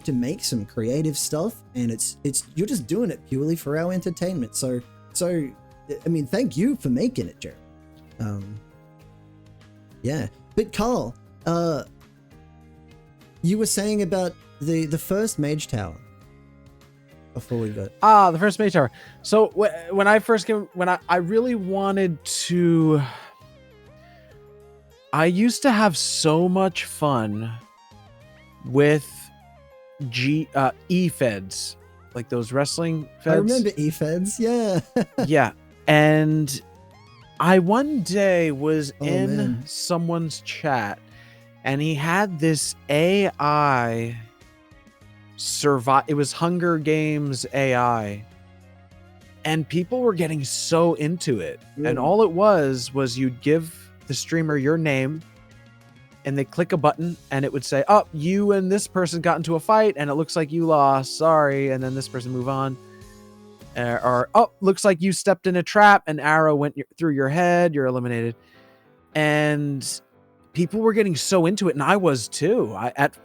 make some creative stuff, and it's you're just doing it purely for our entertainment. So I mean, thank you for making it, Joe. Yeah, but Carl, you were saying about the first Mage Tower before we got the first Mage Tower. So when I first came, I really wanted to. I used to have so much fun with E-Feds, like those wrestling feds. I remember E-Feds, yeah. Yeah, and I one day was in someone's chat, and he had this AI survive. It was Hunger Games AI, and people were getting so into it. And all it was you'd give the streamer your name, and they click a button, and it would say, "Oh, you and this person got into a fight, and it looks like you lost. Sorry." And then this person move on. Or, "Oh, looks like you stepped in a trap, an arrow went through your head, you're eliminated." And people were getting so into it, and I was too.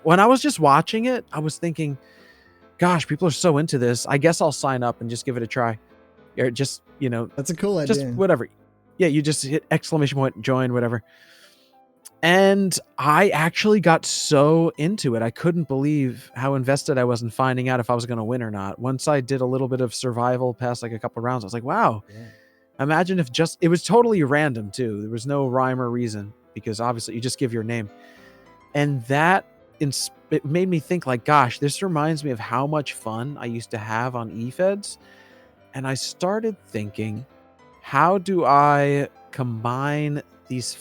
When I was just watching it, I was thinking, gosh, people are so into this. I guess I'll sign up and just give it a try. Or just, that's a cool idea. Just whatever. Yeah, you just hit exclamation point, join, whatever. And I actually got so into it. I couldn't believe how invested I was in finding out if I was going to win or not. Once I did a little bit of survival past like a couple of rounds, I was like, wow. Yeah. Imagine if it was totally random too. There was no rhyme or reason, because obviously you just give your name. And that it made me think like, gosh, this reminds me of how much fun I used to have on E-Feds. And I started thinking, how do I combine these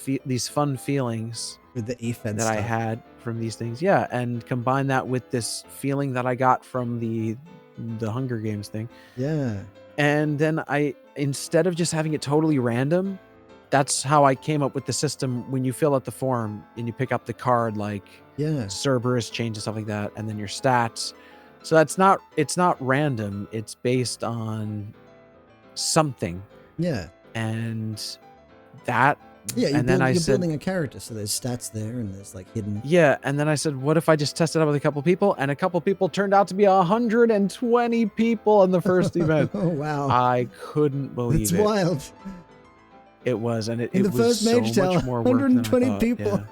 fun feelings with the E-Fed that stuff I had from these things? Yeah, and combine that with this feeling that I got from the Hunger Games thing. Yeah. And then instead of just having it totally random, that's how I came up with the system. When you fill out the form and you pick up the card, like Cerberus change and stuff like that, and then your stats. So it's not random. It's based on something. Yeah. And that. Yeah, you're building a character, so there's stats there and there's like hidden. Yeah, and then I said, what if I just tested out with a couple people? And a couple people turned out to be 120 people in the first event. Oh wow! I couldn't believe it. It's wild. It was, and it was first Mage so Tower, much more work 120 than I thought. people.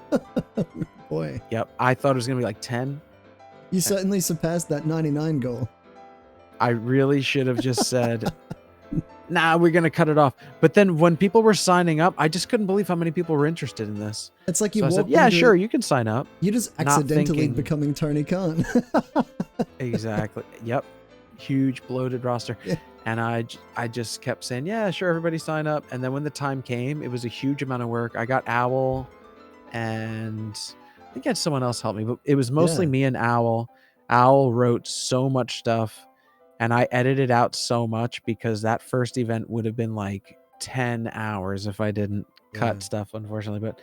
Yeah. Boy. Yep, I thought it was gonna be like 10. You certainly surpassed that 99 goal. I really should have just said, nah, we're going to cut it off. But then when people were signing up, I just couldn't believe how many people were interested in this. It's like you said, yeah, sure, you can sign up. You just accidentally becoming Tony Khan. Exactly. Yep. Huge bloated roster. Yeah. And I just kept saying, yeah, sure, everybody sign up. And then when the time came, it was a huge amount of work. I got Owl, and I think I had someone else help me, but it was mostly me and Owl. Owl wrote so much stuff. And I edited out so much, because that first event would have been like 10 hours if I didn't cut stuff, unfortunately. But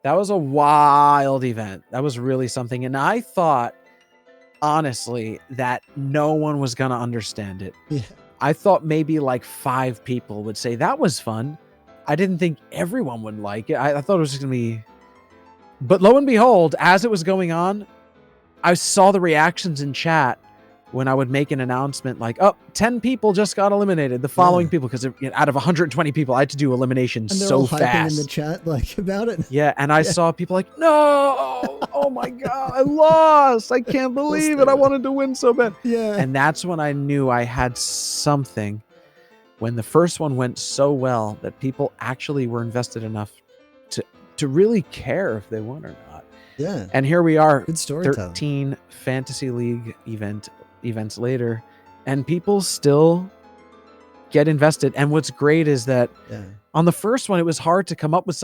that was a wild event. That was really something. And I thought honestly that no one was gonna understand it. Yeah. I thought maybe like 5 people would say that was fun. I didn't think everyone would like it. I thought it was just gonna be, but lo and behold, as it was going on, I saw the reactions in chat when I would make an announcement like, oh, 10 people just got eliminated. The following people, because out of 120 people, I had to do eliminations And they're so all hyping fast. in the chat like about it. Yeah, and I saw people like, no, oh my God, I lost. I can't believe it. I wanted to win so bad. Yeah. And that's when I knew I had something. When the first one went so well that people actually were invested enough to really care if they won or not. Yeah. And here we are, Good storytelling. 13 Fantasy League events later, and people still get invested. And what's great is that on the first one, it was hard to come up with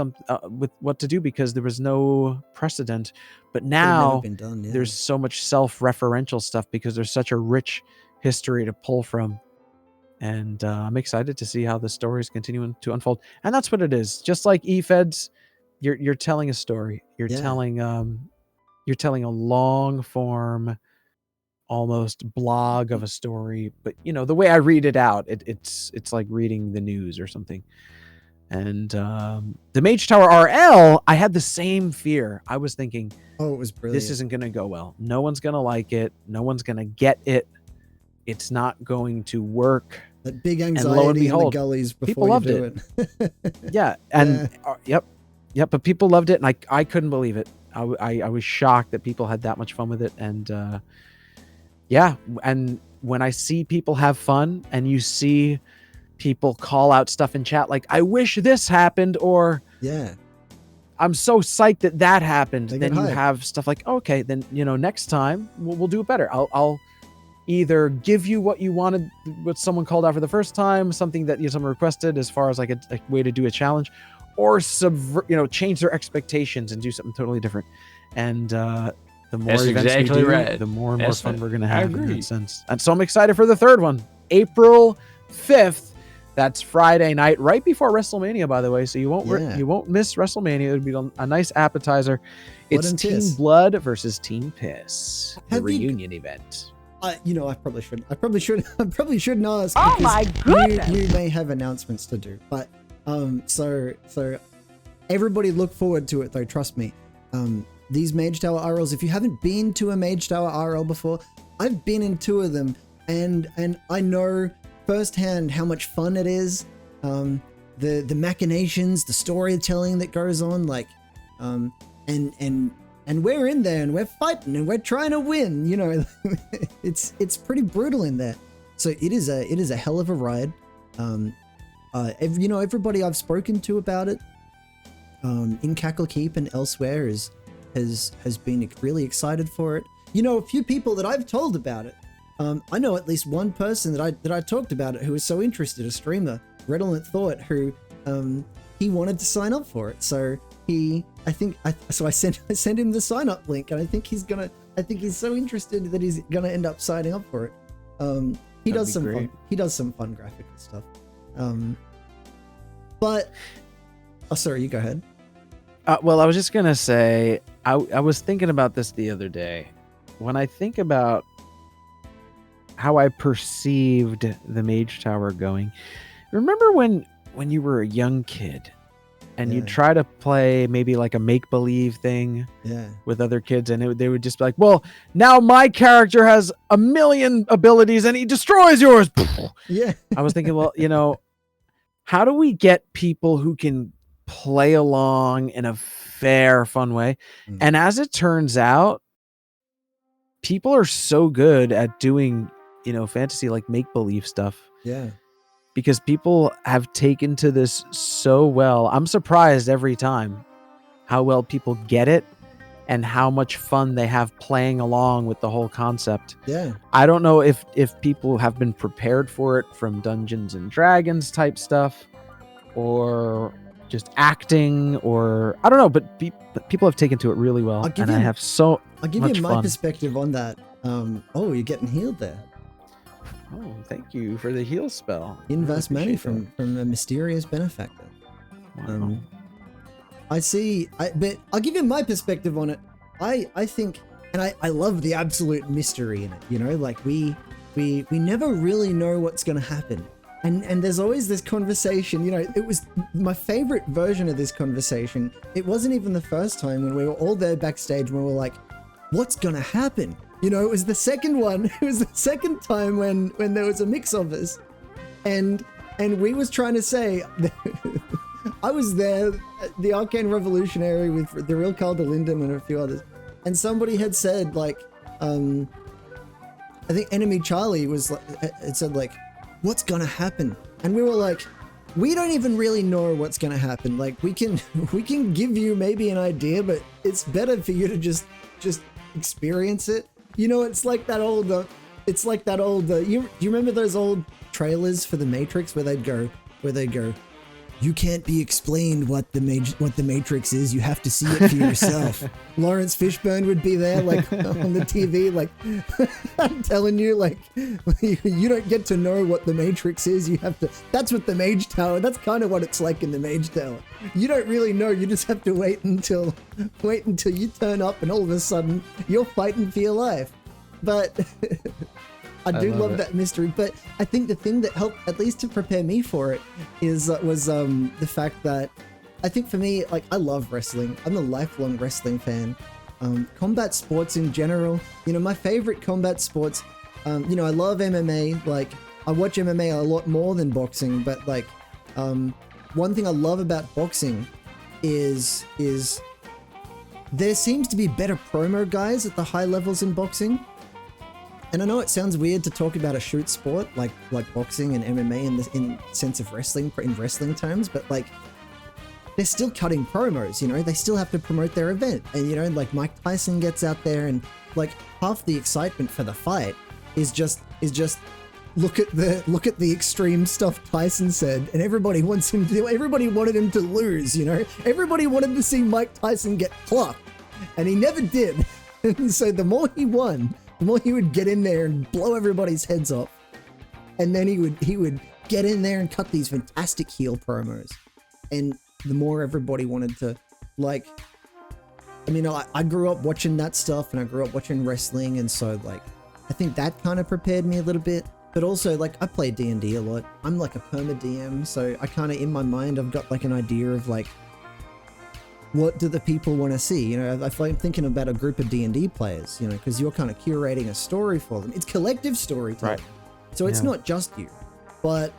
with what to do because there was no precedent. But now there's so much self-referential stuff because there's such a rich history to pull from. And I'm excited to see how the story is continuing to unfold. And that's what it is. Just like eFeds, you're telling a story. You're telling a long form, almost blog of a story. But the way I read it out, it's like reading the news or something. And the Mage Tower RL, I had the same fear. I was thinking, oh, it was brilliant. This isn't going to go well. No one's going to like it. No one's going to get it. It's not going to work. That big anxiety and lo and behold, in the gullies before people loved you do it. Yeah, and yep. But people loved it, and I couldn't believe it. I was shocked that people had that much fun with it, and and when I see people have fun, and you see people call out stuff in chat like, "I wish this happened," or "I'm so psyched that happened," then you have stuff like, "Okay, then next time we'll do it better. I'll either give you what you wanted, what someone called out for the first time, something that someone requested as far as like a way to do a challenge, or change their expectations and do something totally different." And the more events we do, the more and more fun we're going to have in that sense. And so I'm excited for the third one, April 5th. That's Friday night, right before WrestleMania, by the way. So you won't miss WrestleMania. It would be a nice appetizer. It's Team Blood versus Team Piss, the reunion event. I probably shouldn't ask. Oh my goodness! You may have announcements to do, but so everybody look forward to it though. Trust me. These Mage Tower RLs. If you haven't been to a Mage Tower RL before, I've been in 2 of them, and I know firsthand how much fun it is. The machinations, the storytelling that goes on, like, and we're in there and we're fighting and we're trying to win. It's pretty brutal in there. So it is a hell of a ride. Everybody I've spoken to about it, in Cackle Keep and elsewhere has been really excited for it. A few people that I've told about it. I know at least one person that I talked about it who was so interested, a streamer, Redolent Thought, who he wanted to sign up for it. So I sent him the sign up link, and I think he's so interested that he's gonna end up signing up for it. He does some fun graphical stuff. But sorry, you go ahead. Well, I was just gonna say, I was thinking about this the other day. When I think about how I perceived the Mage Tower going, remember when you were a young kid and you'd try to play maybe like a make-believe thing with other kids, and they would just be like, well, now my character has 1 million abilities and he destroys yours. Yeah. I was thinking, well, how do we get people who can play along in a fair, fun way? And as it turns out, people are so good at doing fantasy like make-believe stuff. Yeah. Because people have taken to this so well. I'm surprised every time how well people get it and how much fun they have playing along with the whole concept. Yeah. I don't know if people have been prepared for it from Dungeons and Dragons type stuff, or just acting, or I don't know, but people have taken to it really well. I'll give you my perspective on that. Oh, you're getting healed there. Oh, thank you for the heal spell. Invest money from a mysterious benefactor. Wow. But I'll give you my perspective on it. I think And I love the absolute mystery in it, you know, like we never really know what's going to happen. And there's always this conversation, you know, it was my favorite version of this conversation. It wasn't even the first time when we were all there backstage when we were like, what's going to happen? You know, it was the second one. It was the second time when there was a mix of us. And we was trying to say, I was there at the Arcane Revolutionary with the real Carl Delinden and a few others. And somebody had said, like, I think Enemy Charlie was like, it said like, what's gonna happen? And we were like, we don't even really know what's gonna happen. Like, we can give you maybe an idea, but it's better for you to just experience it. You know, it's like that old, you remember those old trailers for The Matrix where they'd go, you can't be explained what the Matrix is. You have to see it for yourself. Lawrence Fishburne would be there, like on the TV, like I'm telling you, like you don't get to know what the Matrix is. You have to. That's what the Mage Tower. That's kind of what it's like in the Mage Tower. You don't really know. You just have to wait until you turn up, and all of a sudden you're fighting for your life. But I do love that mystery, but I think the thing that helped, at least to prepare me for it, was the fact that I think for me, like, I love wrestling. I'm a lifelong wrestling fan. Combat sports in general, you know, my favorite combat sports, you know, I love MMA. Like, I watch MMA a lot more than boxing, but like, one thing I love about boxing is there seems to be better promo guys at the high levels in boxing. And I know it sounds weird to talk about a shoot sport like boxing and MMA in sense of wrestling, in wrestling terms, but like, they're still cutting promos, you know, they still have to promote their event. And, you know, like Mike Tyson gets out there and like half the excitement for the fight is just look at the extreme stuff Tyson said, and everybody wanted him to lose, you know, everybody wanted to see Mike Tyson get plucked, and he never did. And so the more he won, the more he would get in there and blow everybody's heads off. And then he would get in there and cut these fantastic heel promos. And the more everybody wanted to, like, I mean, I grew up watching that stuff, and I grew up watching wrestling, and so, like, I think that kind of prepared me a little bit. But also, like, I play D&D a lot. I'm like a perma DM, so I kind of, in my mind, I've got like an idea of like, what do the people want to see? You know, if I'm thinking about a group of D&D players, you know, because you're kind of curating a story for them. It's collective storytelling. Right. So it's not just you, but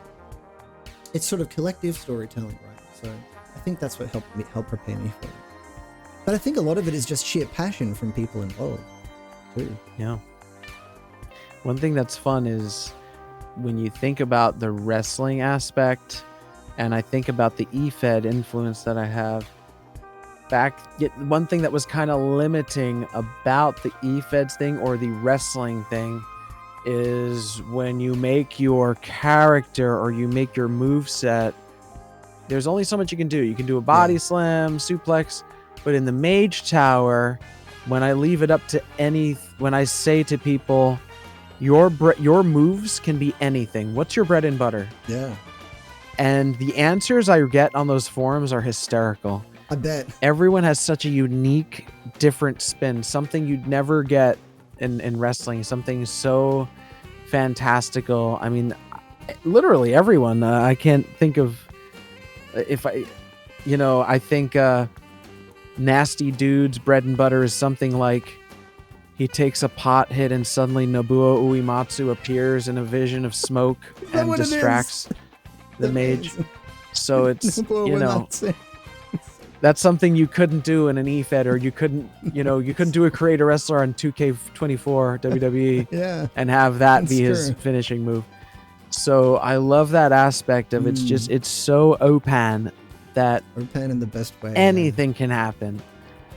it's sort of collective storytelling, right? So I think that's what helped prepare me for it. But I think a lot of it is just sheer passion from people involved, too. Yeah. One thing that's fun is when you think about the wrestling aspect, and I think about the EFED influence that I have, one thing that was kind of limiting about the EFEDs thing or the wrestling thing is when you make your character or you make your move set, there's only so much you can do. You can do a body slam, suplex, but in the Mage Tower, when I leave it up to when I say to people, your moves can be anything. What's your bread and butter? Yeah. And the answers I get on those forums are hysterical. I bet. Everyone has such a unique, different spin. Something you'd never get in wrestling. Something so fantastical. I mean, literally everyone. I can't think of... I think Nasty Dude's bread and butter is something like he takes a pot hit and suddenly Nobuo Uematsu appears in a vision of smoke and distracts the mage. So it's, you know, that's something you couldn't do in an EFED, or you couldn't do a create a wrestler on 2K24 WWE and have that be his finishing move. So I love that aspect of it's so open that open in the best way. Anything can happen.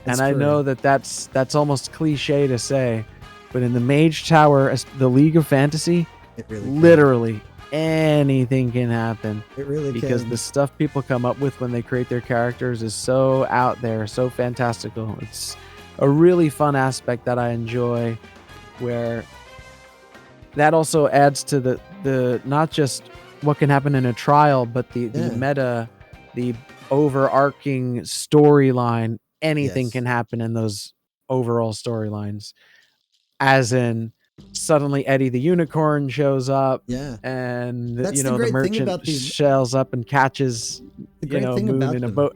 And I know that's almost cliche to say, but in the Mage Tower, the League of Fantasy, it really literally anything can happen. It really because the stuff people come up with when they create their characters is so out there, so fantastical. It's a really fun aspect that I enjoy, where that also adds to the not just what can happen in a trial, but the meta, the overarching storyline. Anything can happen in those overall storylines, as in suddenly Eddie the Unicorn shows up, Yeah. and That's you the know the great thing merchant about these- shells up and catches The great thing Moon about in a them. boat.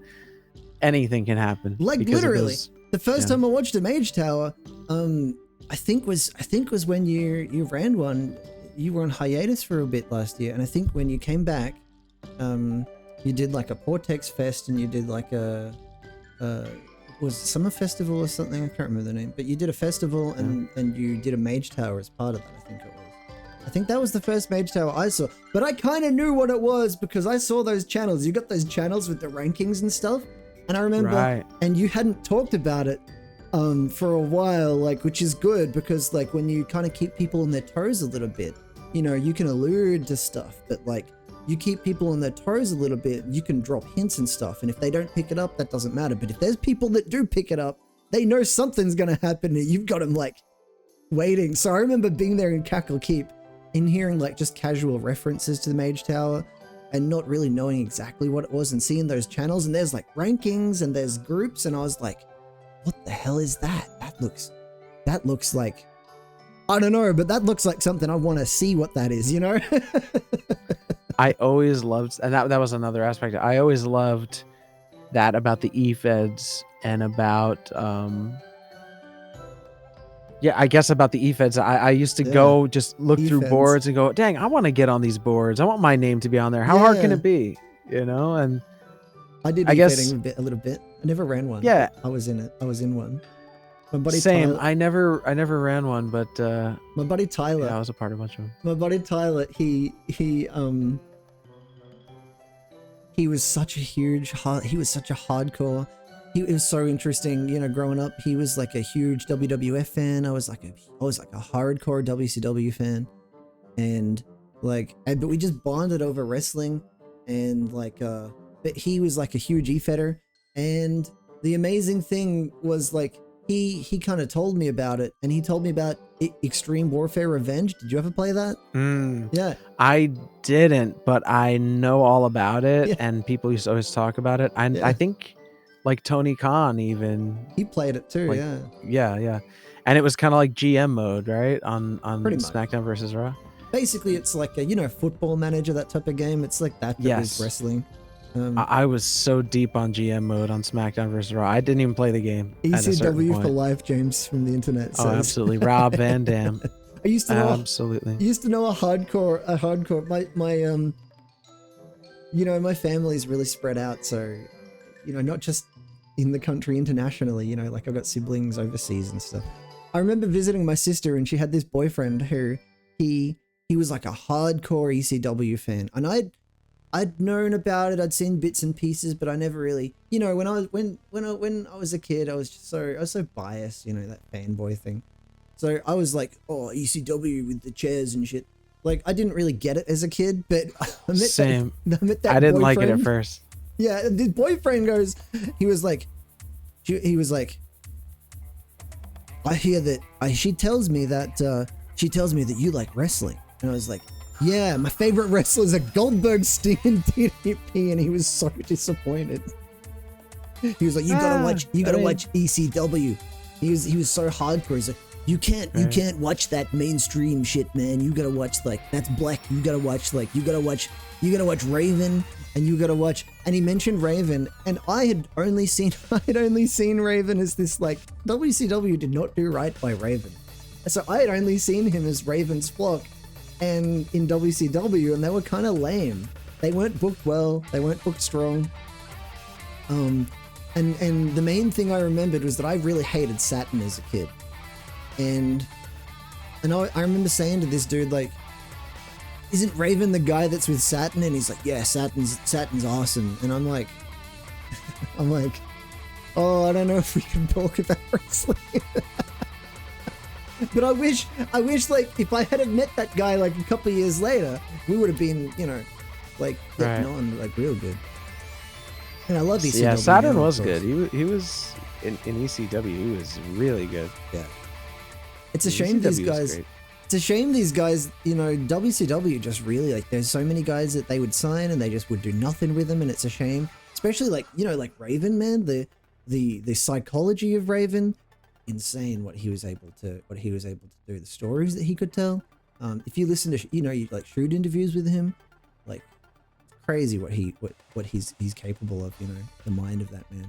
Anything can happen. Like because of literally, those- the first yeah. time I watched a Mage Tower, I think was when you ran one. You were on hiatus for a bit last year, and I think when you came back, you did like a Portex Fest, and you did like a was it Summer Festival or something? I can't remember the name, but you did a festival, and you did a Mage Tower as part of that. I think it was. I think that was the first Mage Tower I saw, but I kind of knew what it was because I saw those channels. You got those channels with the rankings and stuff, and I remember, Right. and you hadn't talked about it for a while, like, which is good because like when you kind of keep people on their toes a little bit, you know, you can allude to stuff, but like you keep people on their toes a little bit, you can drop hints and stuff, and if they don't pick it up, that doesn't matter. But if there's people that do pick it up, they know something's gonna happen, and you've got them like waiting. So I remember being there in Cackle Keep and hearing like just casual references to the Mage Tower and not really knowing exactly what it was, and seeing those channels, and there's like rankings and there's groups, and I was like, what the hell is that? That looks like, I don't know, but that looks like something I want to see what that is, you know? I always loved, and that was another aspect. I always loved that about the E-Feds and about, I guess about the E-Feds. I used to go just look through E-Feds. boards and go, dang, I want to get on these boards. I want my name to be on there. How hard can Yeah. it be? You know, and I did I guess- e-fetting a little bit. I never ran one. Yeah. but I was in it. I was in one. My buddy same. Tyler, I never ran one, but my buddy Tyler, yeah, I was a part of a bunch of them. my buddy Tyler, he was such a he was such a hardcore. It was so interesting, you know, growing up. He was like a huge WWF fan. I was like a hardcore WCW fan, and but we just bonded over wrestling, and but he was like a huge E-Feder, and the amazing thing was like he kind of told me about it, and he told me about Extreme Warfare Revenge. Did you ever play that? Yeah. I didn't, but I know all about it, Yeah. and people used to always talk about it. And Yeah. I think like Tony Khan even. He played it too, Like, yeah. Yeah. And it was kind of like GM mode, right? On Pretty much. SmackDown versus Raw. Basically, it's like a, you know, Football Manager, that type of game. It's like that, but Yes. with wrestling. I was so deep on GM mode on SmackDown versus Raw. I didn't even play the game. At a certain ECW for point. life, James from the internet says. Oh, absolutely. Rob Van Dam. I used to know Absolutely. I used to know a hardcore my you know, my family's really spread out, so you know, not just in the country, internationally, you know, like I've got siblings overseas and stuff. I remember visiting my sister, and she had this boyfriend who he was like a hardcore ECW fan, and I'd known about it, I'd seen bits and pieces, but I never really, you know, when I was a kid, I was so biased, you know, that fanboy thing. So I was like, oh, ECW with the chairs and shit. Like, I didn't really get it as a kid, but I met Same. that, I met that I didn't like it at boyfriend. first. Yeah, and his boyfriend goes, he was like, I hear that, she tells me that you like wrestling. And I was like, yeah, my favorite wrestlers are Goldberg, Sting, and DDP, and he was so disappointed. He was like, you gotta watch ECW. He was so hardcore. He's like, you can't watch that mainstream shit, man. You gotta watch, like, that's black. You gotta watch Raven, and you gotta watch, and he mentioned Raven, and I had only seen Raven as this, like, WCW did not do right by Raven. So I had only seen him as Raven's flock, and in WCW, and they were kind of lame. They weren't booked well. They weren't booked strong. And the main thing I remembered was that I really hated Saturn as a kid. And I remember saying to this dude, like, isn't Raven the guy that's with Saturn? And he's like, yeah, Saturn's awesome. And I'm like, oh, I don't know if we can talk about wrestling. But I wish, like, if I had have met that guy, like, a couple of years later, we would have been, you know, like, getting on, like, real good. And I love ECW. Yeah, Saturn now, was of course. good. He was in ECW. He was really good. Yeah. It's a shame these ECW was guys. great. It's a shame these guys, you know, WCW just really, like, there's so many guys that they would sign and they just would do nothing with them, and it's a shame. Especially, like, you know, like Raven, man, the psychology of Raven, insane what he was able to do. The stories that he could tell. If you listen to you like shoot interviews with him, like crazy what he's capable of. The mind of that man.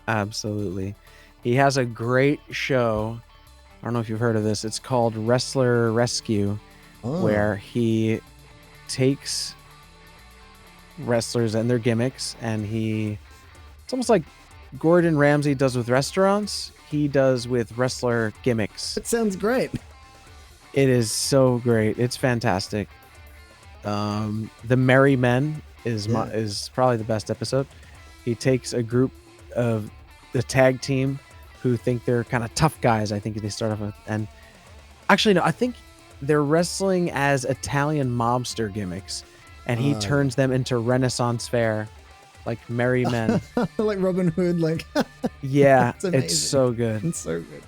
Absolutely. He has a great show. I don't know if you've heard of this. It's called Wrestler Rescue, where he takes wrestlers and their gimmicks, and it's almost like Gordon Ramsay does with restaurants. He does with wrestler gimmicks. It sounds great. It is so great. It's fantastic. The Merry Men is probably the best episode. He takes a group of the tag team who think they're kind of tough guys. I think they start off with, and actually no, I think they're wrestling as Italian mobster gimmicks, and he turns them into Renaissance fair, like merry men, like Robin Hood. Like, yeah, it's so good. It's so good.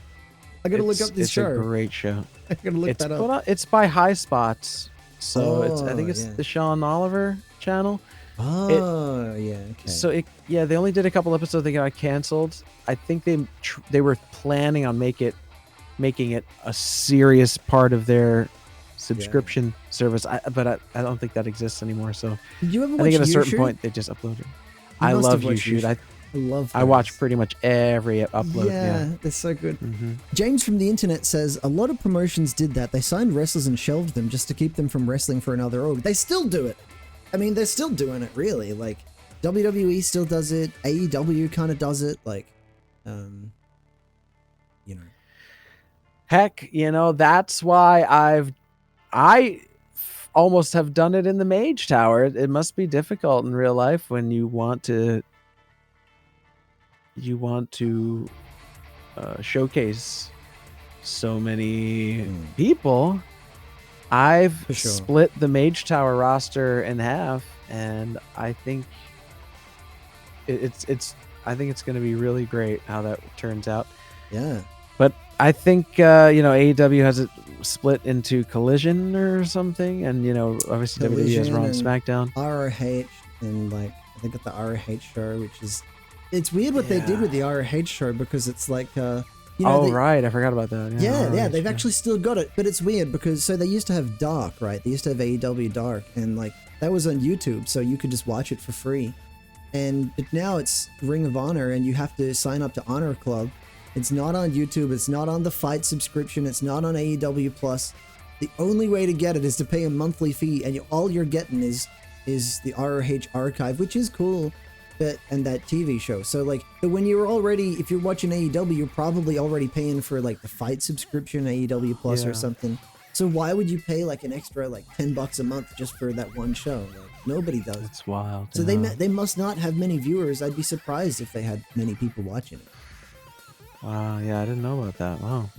I gotta look up this show. It's a great show. I gotta look that up. It's by High Spots, so I think it's the Sean Oliver channel. Oh, yeah. Okay. So they only did a couple episodes. They got canceled. I think they were planning on making it a serious part of their subscription service. But I don't think that exists anymore. So did you ever watch I think at a certain YouTube? point they just uploaded. I love YouTube. I watch pretty much every upload. Yeah, they're so good. Mm-hmm. James from the internet says a lot of promotions did that. They signed wrestlers and shelved them just to keep them from wrestling for another org. They still do it. I mean, they're still doing it, really. Like, WWE still does it. AEW kind of does it. Like, Heck, that's why I almost have done it in the Mage Tower. It must be difficult in real life when you want to showcase so many people. I've split the Mage Tower roster in half, and I think it's going to be really great how that turns out. Yeah. But I think AEW has it split into Collision or something, and obviously WWE has Raw and SmackDown. ROH, and like they got the ROH show, which is it's weird what they did with the ROH show, because it's like right, I forgot about that. Yeah, they've actually still got it, but it's weird because they used to have Dark, right? They used to have AEW Dark, and like that was on YouTube, so you could just watch it for free. But now it's Ring of Honor, and you have to sign up to Honor Club. It's not on YouTube. It's not on the Fight subscription. It's not on AEW Plus. The only way to get it is to pay a monthly fee, and all you're getting is the ROH archive, which is cool. And that TV show. So like, when you're if you're watching AEW, you're probably already paying for like the Fight subscription, AEW Plus or something. So why would you pay like an extra like $10 a month just for that one show? Like, nobody does. It's wild. So they must not have many viewers. I'd be surprised if they had many people watching it. Wow, yeah, I didn't know about that. Wow.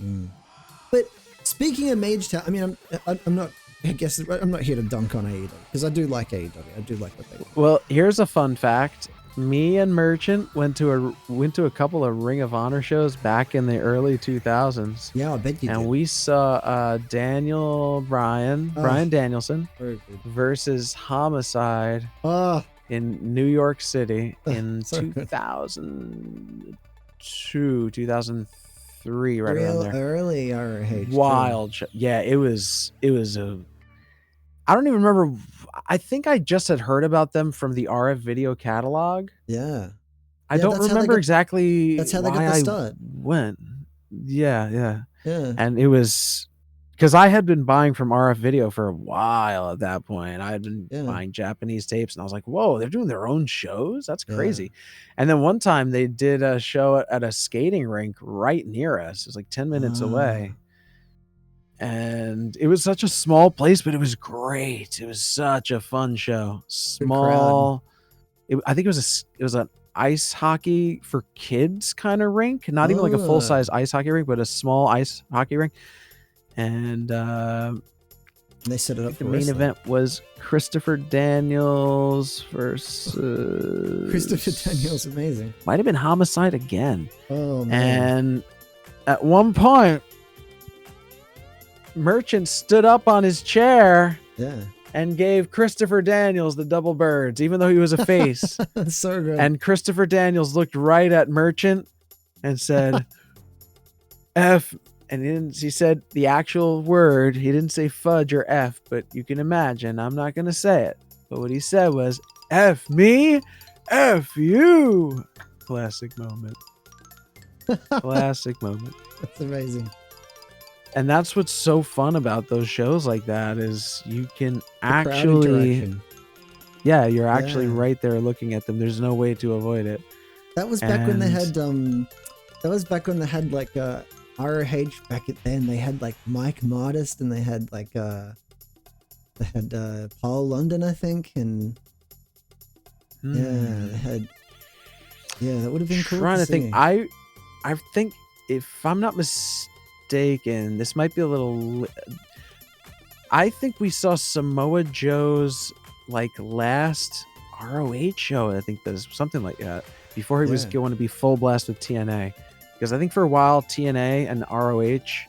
But speaking of Mage Tower, I mean, I'm not. I guess I'm not here to dunk on AEW, because I do like AEW. I do like what they do. Well, here's a fun fact. Me and Merchant went to a couple of Ring of Honor shows back in the early 2000s. Yeah, I bet you did. And we saw Brian Danielson versus Homicide in New York City in 2002, 2003, right around there. Early ROH. Wild. Yeah, it was I don't even remember. I think I just had heard about them from the RF video catalog. Yeah. I don't remember exactly. That's how they got the start. Went. Yeah. Yeah. And it was because I had been buying from RF video for a while at that point. I had been buying Japanese tapes, and I was like, whoa, they're doing their own shows? That's crazy. And then one time they did a show at a skating rink right near us. It was like 10 minutes away. And it was such a small place, but it was great. It was such a fun show. Small. I think it was an ice hockey for kids kind of rink. Not even like a full size ice hockey rink, but a small ice hockey rink. And they set it up. The main event was Christopher Daniels versus Christopher Daniels. Amazing. Might have been Homicide again. Oh man. And at one point, Merchant stood up on his chair and gave Christopher Daniels the double birds, even though he was a face. So good. And Christopher Daniels looked right at Merchant and said, F, and he said the actual word. He didn't say fudge or F, but you can imagine. I'm not going to say it. But what he said was, F me, F you. Classic moment. Classic moment. That's amazing. And that's what's so fun about those shows like that is you can The crowd actually, interaction. yeah, you're actually Yeah. right there looking at them. There's no way to avoid it. That was back when they And- had that was back when they had like ROH back at then. They had like Mike Modest and they had like they had Paul London, I think, and yeah, they had that would have been cool. Trying to see. think. I think if I'm not mistaken, this might be a little. I think we saw Samoa Joe's like last ROH show. I think there's something like that before he was Yeah. going to be full blast with TNA, because I think for a while TNA and ROH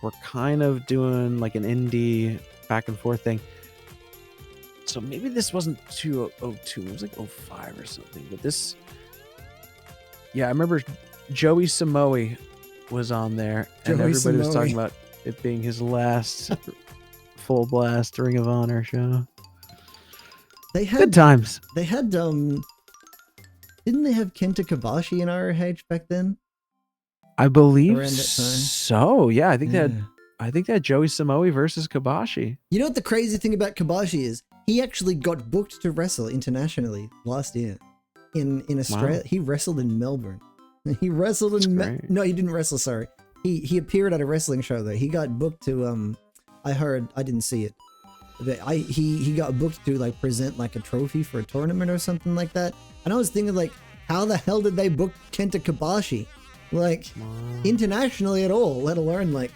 were kind of doing like an indie back and forth thing. So maybe this wasn't 2002. It was like 05 or something. But this. Yeah, I remember Joey Samoa was on there, and Joey everybody was Samoa. talking about it being his last full blast Ring of Honor show. They Good had times. didn't they have Kenta Kobashi in ROH back then? I believe Around that time. so. Yeah, I think Yeah. that had Joey Samoa versus Kobashi. You know what the crazy thing about Kobashi is? He actually got booked to wrestle internationally last year in Australia. Wow. He wrestled in Melbourne. He wrestled in great. no, he didn't wrestle. Sorry, he appeared at a wrestling show though. He got booked to I didn't see it. But he got booked to like present like a trophy for a tournament or something like that. And I was thinking like, how the hell did they book Kenta Kobashi like internationally at all? Let alone like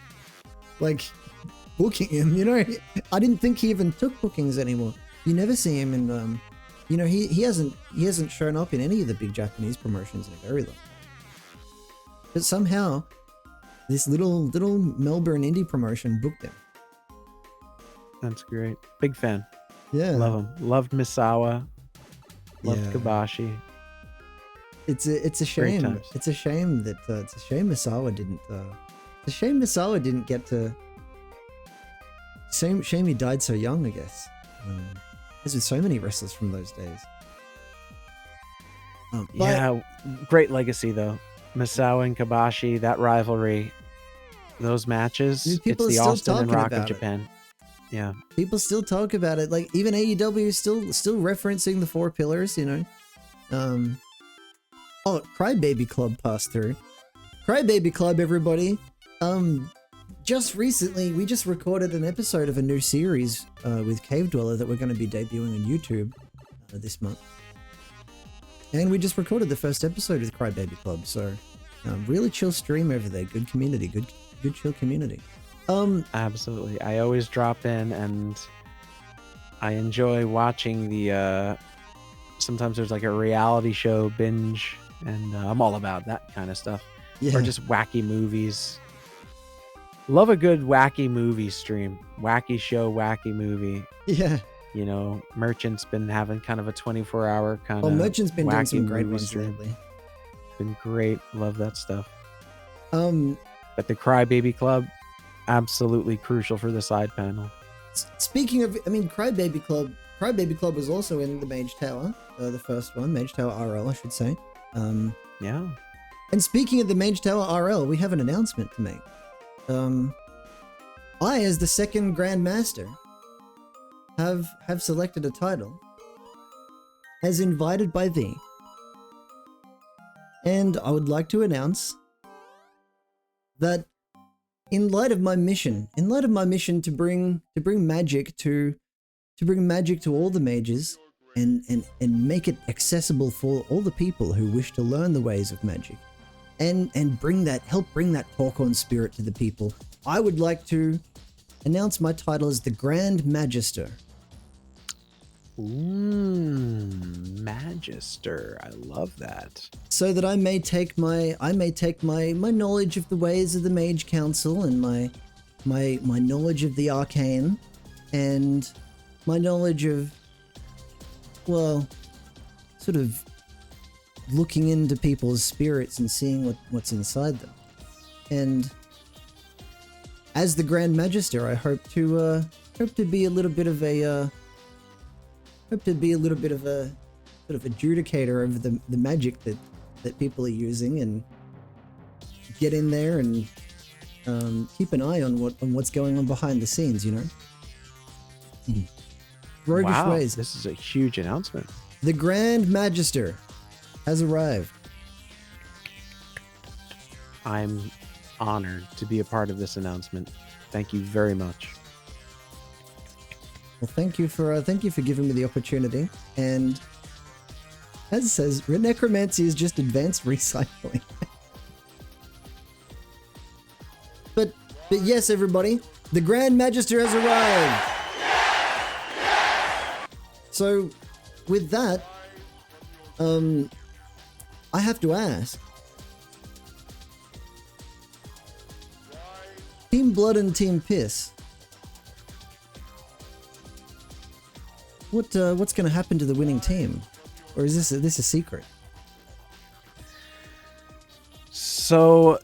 booking him, you know. I didn't think he even took bookings anymore. You never see him in you know, he hasn't shown up in any of the big Japanese promotions in a very long time. But somehow this little Melbourne indie promotion booked him. That's great. Big fan. Yeah, Love him. Loved Misawa. Loved Yeah. It's Kobashi. a shame. times. It's a shame that it's a shame Misawa didn't. It's a shame Misawa didn't get to. Shame he died so young. I guess. As with so many wrestlers from those days. But- Yeah, great legacy though. Misawa and Kobashi, that rivalry, those matches. Dude, people it's are the still Austin and talking Rock of about it. Japan. Yeah. People still talk about it. Like even AEW is still referencing the four pillars. You know. Oh, Crybaby Club passed through. Crybaby Club, everybody. Just recently, we just recorded an episode of a new series with Cave Dweller that we're going to be debuting on YouTube this month. And we just recorded the first episode with Crybaby Club, so really chill stream over there. Good community, good chill community. Absolutely. I always drop in and I enjoy watching the sometimes there's like a reality show binge, and I'm all about that kind of stuff. Yeah, Or just wacky movies. Love a good wacky movie stream. Wacky show, wacky movie. yeah. You know, Merchant's been having kind of a 24-hour kind Well, of Merchant's been doing wacky some great movie ones stream. lately. Been great. Love that stuff. Um, But the Crybaby Club, absolutely crucial for the side panel. Speaking of, I mean, Crybaby Club was also in the Mage Tower, the first one, Mage Tower RL, I should say. Yeah. And speaking of the Mage Tower RL, we have an announcement to make. I, as the second Grand Master, have selected a title as invited by thee. And I would like to announce that in light of my mission to bring magic to all the mages and make it accessible for all the people who wish to learn the ways of magic and help bring that Torkorn spirit to the people, I would like to announce my title as the Grand Magister. Magister. I love that. So that I may take my knowledge of the ways of the Mage Council and my knowledge of the arcane and my knowledge of, well, sort of looking into people's spirits and seeing what's inside them. and as the Grand Magister, I hope to be a little bit of a sort of adjudicator of the magic that people are using, and get in there and keep an eye on what's going on behind the scenes, you know. Roguish Wow, ways. this is a huge announcement. The Grand Magister has arrived. I'm honored to be a part of this announcement. Thank you very much. Well, thank you for giving me the opportunity. And as it says, necromancy is just advanced recycling. but yes, everybody, the Grand Magister has arrived. So, with that, I have to ask, Team Blood and Team Piss, what's going to happen to the winning team, or is this a secret? So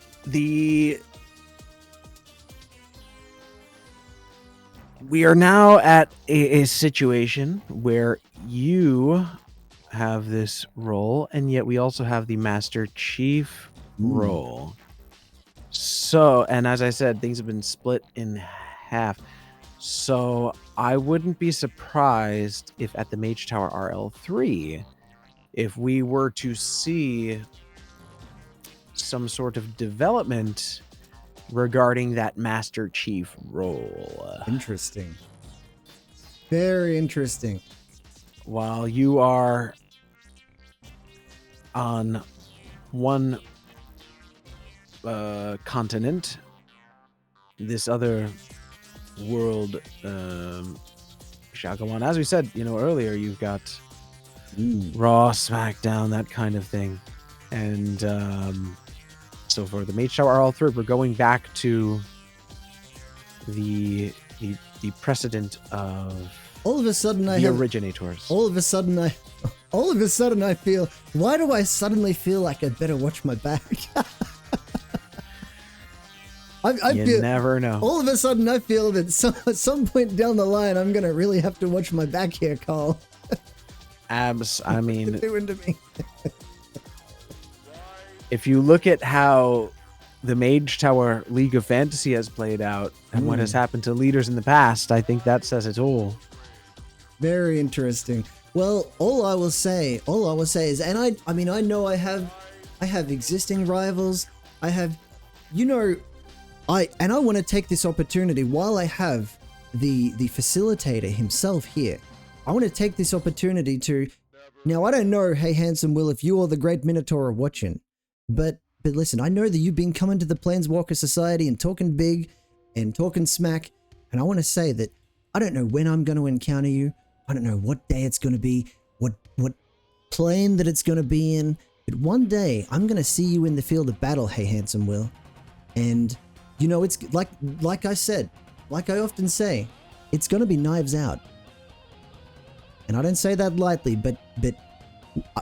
we are now at a situation where you have this role, and yet we also have the Master Chief role. So, and as I said, things have been split in half. So I wouldn't be surprised if at the Mage Tower RL3, if we were to see some sort of development regarding that Master Chief role. Interesting. Very interesting. While you are on one continent, this other world shall go on. As we said, earlier, you've got Raw, SmackDown, that kind of thing. And so for the Mage Tower RL3, we're going back to the precedent of all of a sudden originators. All of a sudden I feel, why do I suddenly feel like I better watch my back? You never know. All of a sudden I feel that at some point down the line I'm gonna really have to watch my back here, Carl. I mean, doing to me. If you look at how the Mage Tower League of Fantasy has played out and what has happened to leaders in the past, I think that says it all. Very interesting. Well, all I will say is, and I know I have existing rivals. I have, I want to take this opportunity while I have the facilitator himself here. I want to take this opportunity to, now I don't know, hey Handsome Will, if you or the Great Minotaur are watching, but listen, I know that you've been coming to the Planeswalker Society and talking big and talking smack, and I want to say that I don't know when I'm going to encounter you. I don't know what day it's going to be, what plane that it's going to be in, but one day I'm going to see you in the field of battle, hey Handsome Will. And it's like I said, like I often say, it's going to be knives out. And I don't say that lightly, but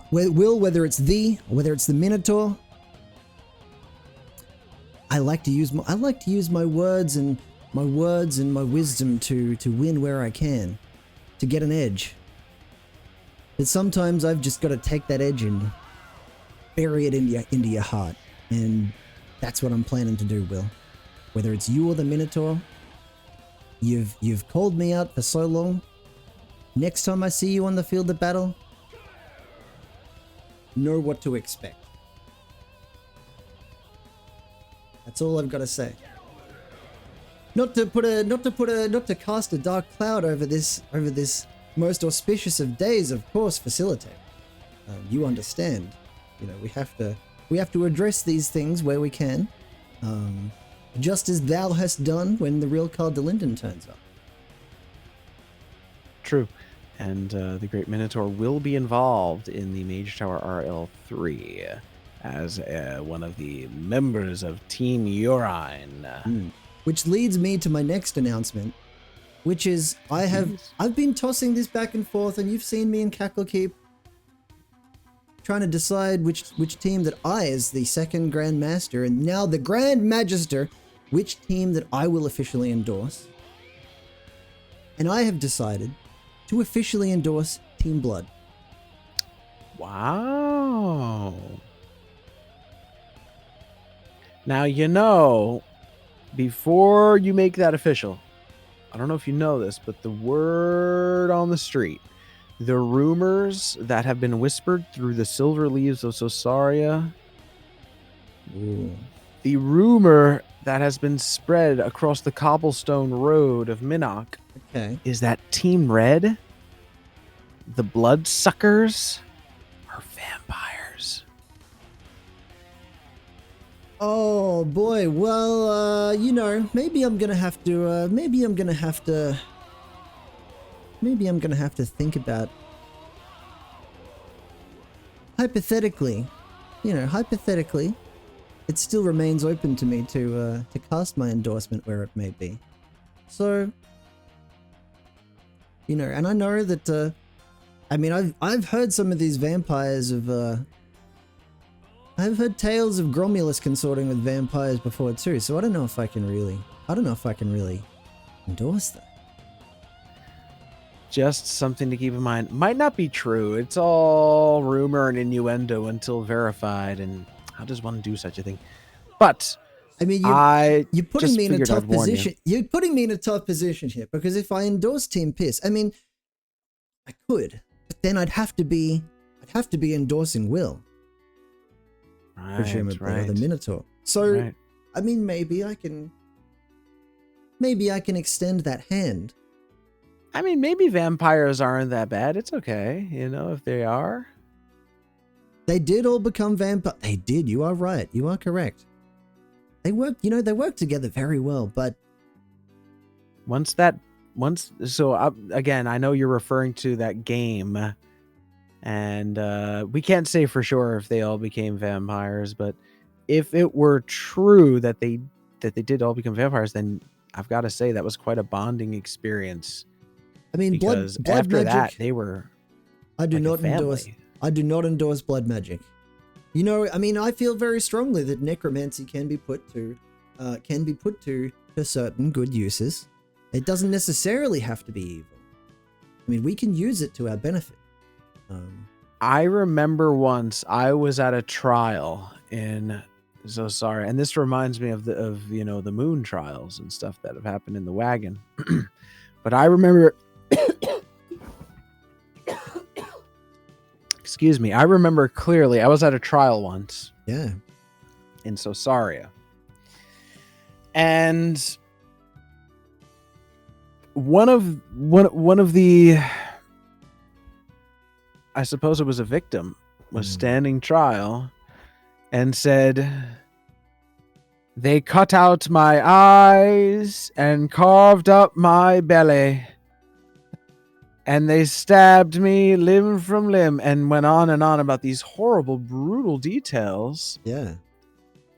whether it's thee, or whether it's the Minotaur, I like to use my words and my wisdom to win where I can, to get an edge. But sometimes I've just got to take that edge and bury it into your heart, and that's what I'm planning to do, Will. Whether it's you or the Minotaur, you've called me out for so long. Next time I see you on the field of battle, know what to expect. That's all I've got to say. Not to cast a dark cloud over this most auspicious of days, of course, facilitate. You understand. We have to address these things where we can. Just as thou hast done when the real Carl Delinden turns up. True. And the Great Minotaur will be involved in the Mage Tower RL3 as one of the members of Team Urine. Which leads me to my next announcement, which is I've been tossing this back and forth, and you've seen me in Cackle Keep. trying to decide which team that I, as the second Grand Master and now the Grand Magister, which team that I will officially endorse. And I have decided to officially endorse Team Blood. Wow. Now, before you make that official, I don't know if you know this, but the word on the street, the rumors that have been whispered through the silver leaves of Sosaria, the rumor that has been spread across the cobblestone road of Minnock is that Team Red, the Bloodsuckers, are vampires. Oh boy, well, maybe I'm gonna have to think about, hypothetically, it still remains open to me to cast my endorsement where it may be. So, and I know that, I've heard some of these vampires I've heard tales of Gromulus consorting with vampires before too, so I don't know if I can really endorse that. Just something to keep in mind. Might not be true. It's all rumor and innuendo until verified, and how does one do such a thing? But you're putting me in a tough position. You're putting me in a tough position here, because if I endorse Team Piss, I could, but then I'd have to be endorsing Will. Presumably, or the Minotaur. So, maybe I can extend that hand. Maybe vampires aren't that bad. It's okay, if they are. They did all become vampires. They did. You are right. You are correct. They work together very well, but again, I know you're referring to that game. And we can't say for sure if they all became vampires, but if it were true that they did all become vampires, then I've got to say that was quite a bonding experience. Because blood after magic, that, they were. I do not endorse blood magic. I feel very strongly that necromancy can be put to certain good uses. It doesn't necessarily have to be evil. We can use it to our benefit. I remember once I was at a trial in Zosaria, and this reminds me of the moon trials and stuff that have happened in the wagon. But I remember, excuse me, I remember clearly I was at a trial once. Yeah. In Sosaria, and one of the, I suppose it was a victim, was standing trial and said, "They cut out my eyes and carved up my belly, and they stabbed me limb from limb," and went on and on about these horrible, brutal details. Yeah.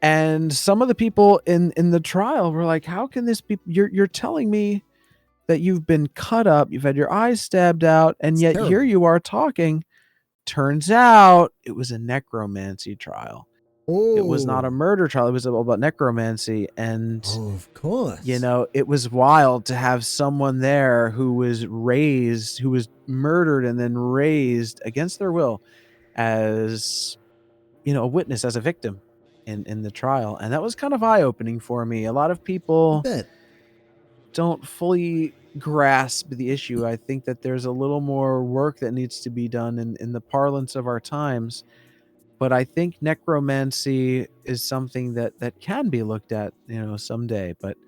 And some of the people in the trial were like, "How can this be? You're telling me that you've been cut up, you've had your eyes stabbed out, and yet here you are talking." Turns out it was a necromancy trial. Oh. It was not a murder trial. It was all about necromancy. And, of course, it was wild to have someone there who was murdered and then raised against their will as, a witness, as a victim in the trial. And that was kind of eye-opening for me. A lot of people don't fully grasp the issue. I think that there's a little more work that needs to be done in the parlance of our times. But I think necromancy is something that can be looked at, someday. But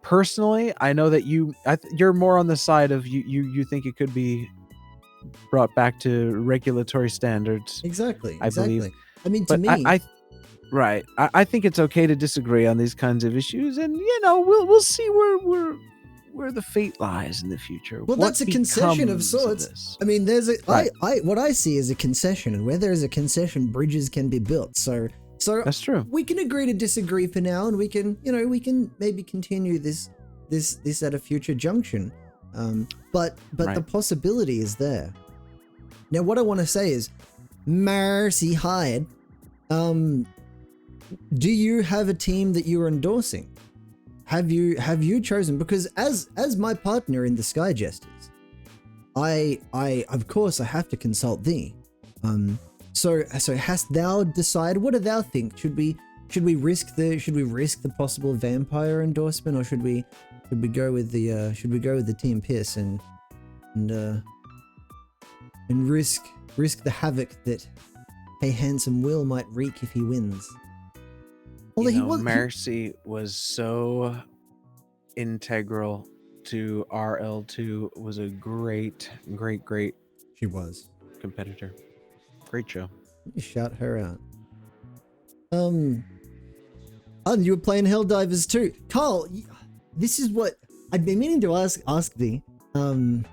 personally, I know that you're more on the side of you think it could be brought back to regulatory standards. Exactly. I believe. To me, right. I think it's okay to disagree on these kinds of issues, and we'll see where the fate lies in the future. Well, that's a concession of sorts. There's what I see is a concession, and where there is a concession, bridges can be built. So that's true. We can agree to disagree for now, and we can maybe continue this at a future junction. But the possibility is there. Now, what I want to say is, Mercy Hyde. Do you have a team that you're endorsing? Have you chosen? Because as my partner in the Sky Jesters, I of course I have to consult thee. So hast thou decided? What do thou think? Should we risk the possible vampire endorsement, or should we go with the Team Piss and risk the havoc that Hey Handsome Will might wreak if he wins? Although Mercy was so integral to RL2, was a great she was competitor. Great show. Let me shout her out. And you were playing Helldivers too. Carl, this is what I'd been meaning to ask thee. How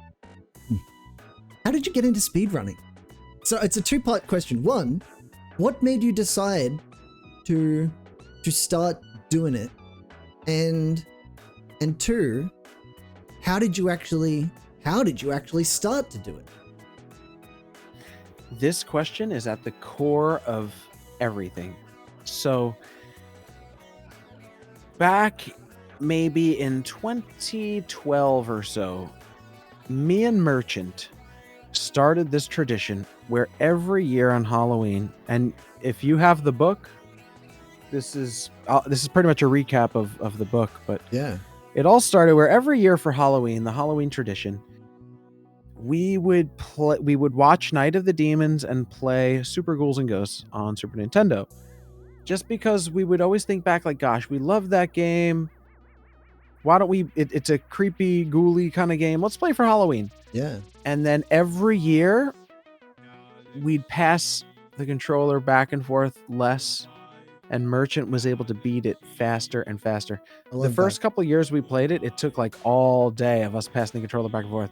did you get into speedrunning? So it's a two-part question. One, what made you decide to start doing it? And two, how did you actually start to do it? This question is at the core of everything. So back maybe in 2012 or so, me and Merchant started this tradition where every year on Halloween, and if you have the book, this is pretty much a recap of the book, but yeah, it all started where every year for Halloween, the Halloween tradition, we would watch Night of the Demons and play Super Ghouls and Ghosts on Super Nintendo. Just because we would always think back like, gosh, we love that game. Why don't we, it's a creepy, ghouly kind of game. Let's play for Halloween. Yeah. And then every year we'd pass the controller back and forth less, and Merchant was able to beat it faster and faster. The first couple of years we played it, it took like all day of us passing the controller back and forth.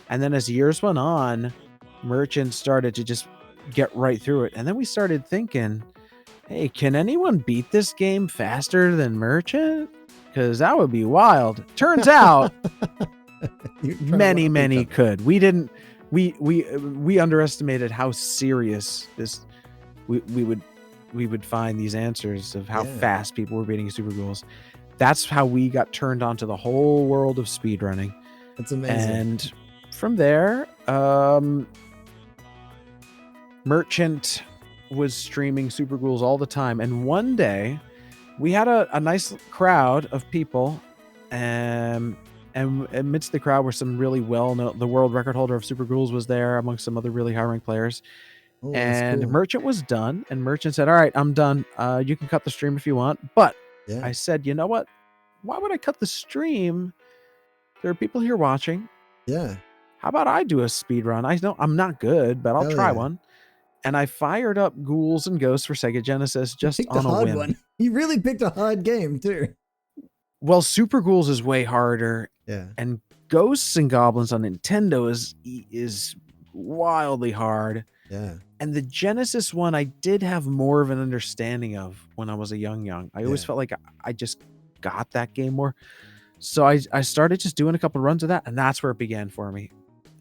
And then as years went on, Merchant started to just get right through it. And then we started thinking, hey, can anyone beat this game faster than Merchant? Because that would be wild. Turns out many could. We didn't, we underestimated how serious this, we would find these answers of how fast people were beating Super Ghouls. That's how we got turned on to the whole world of speedrunning. That's amazing. And from there, Merchant was streaming Super Ghouls all the time. And one day we had a nice crowd of people, and amidst the crowd were some really well-known, the world record holder of Super Ghouls was there amongst some other really high-ranked players. Oh, and cool. Merchant was done, and Merchant said, all right, I'm done. You can cut the stream if you want. But I said, you know what? Why would I cut the stream? There are people here watching. Yeah. How about I do a speed run? I know I'm not good, but I'll try one. And I fired up Ghouls and Ghosts for Sega Genesis just on a whim. One. You really picked a hard game too. Well, Super Ghouls is way harder. Yeah. And Ghosts and Goblins on Nintendo is wildly hard. Yeah. And the Genesis one, I did have more of an understanding of when I was a young. I always felt like I just got that game more. So I started just doing a couple runs of that, and that's where it began for me.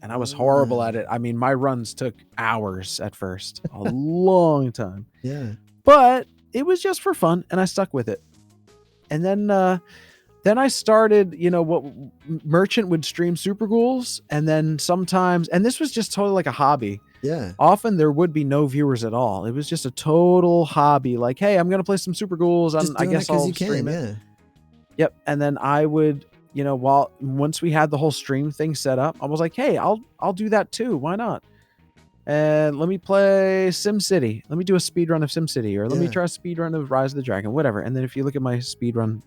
And I was horrible at it. I mean, my runs took hours at first, a long time. Yeah. But it was just for fun, and I stuck with it. And then I started, what Merchant would stream Super Ghouls, and then sometimes, and this was just totally like a hobby. Yeah. Often there would be no viewers at all. It was just a total hobby. Like, hey, I'm gonna play some Super Ghouls. I guess I'll stream it. Yeah. Yep. And then I would, once we had the whole stream thing set up, I was like, hey, I'll do that too. Why not? And let me play SimCity. Let me do a speed run of SimCity, or let me try a speed run of Rise of the Dragon, whatever. And then if you look at my speed run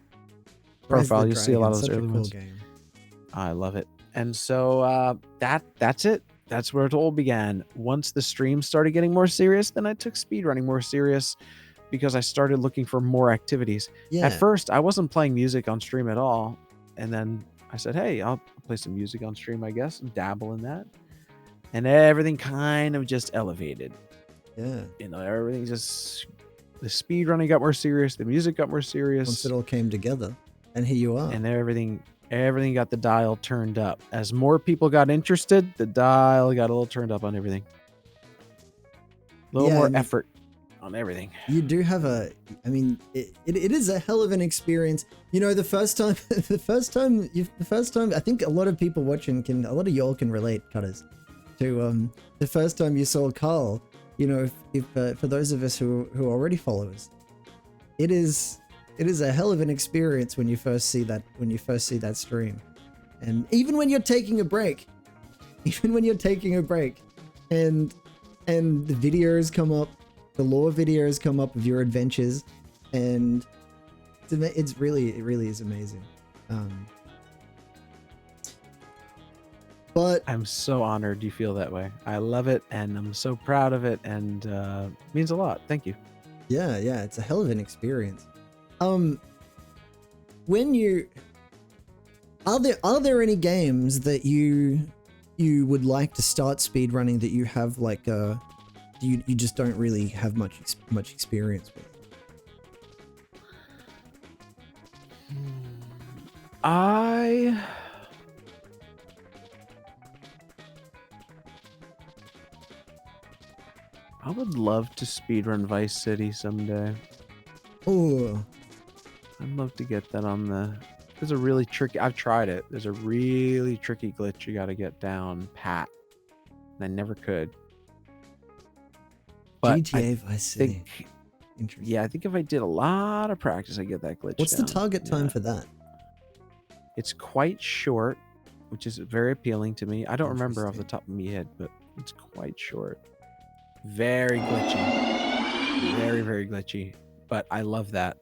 profile, you'll see a lot of those early ones. Game. I love it. And so that's it. That's where it all began. Once the stream started getting more serious, then I took speedrunning more serious because I started looking for more activities. Yeah. At first, I wasn't playing music on stream at all. And then I said, hey, I'll play some music on stream, I guess, and dabble in that. And everything kind of just elevated. Yeah. Everything just, the speedrunning got more serious. The music got more serious. Once it all came together. And here you are. And everything got the dial turned up. As more people got interested, the dial got a little turned up on everything. little Yeah, more I mean, effort on everything. You do have I mean, it is a hell of an experience. You know, the first time, I think a lot of people watching a lot of y'all can relate, cutters, to the first time you saw Carl. You know, if for those of us who are already followers, it is a hell of an experience when you first see that stream, and even when you're taking a break, and the videos come up. The lore videos come up of your adventures, and it really is amazing. But I'm so honored you feel that way. I love it, and I'm so proud of it, and it means a lot. Thank you. yeah, it's a hell of an experience. When you are there any games that you would like to start speedrunning that you have like you just don't really have much experience with? I would love to speedrun Vice City someday. Oh, I'd love to get that on the... There's a really tricky... I've tried it. There's a really tricky glitch you got to get down pat. And I never could. But GTA Vice City. Interesting. Yeah, I think if I did a lot of practice, I'd get that glitch What's down. the target time for that? It's quite short, which is very appealing to me. I don't remember off the top of my head, but it's quite short. Very glitchy. Very, very glitchy. But I love that.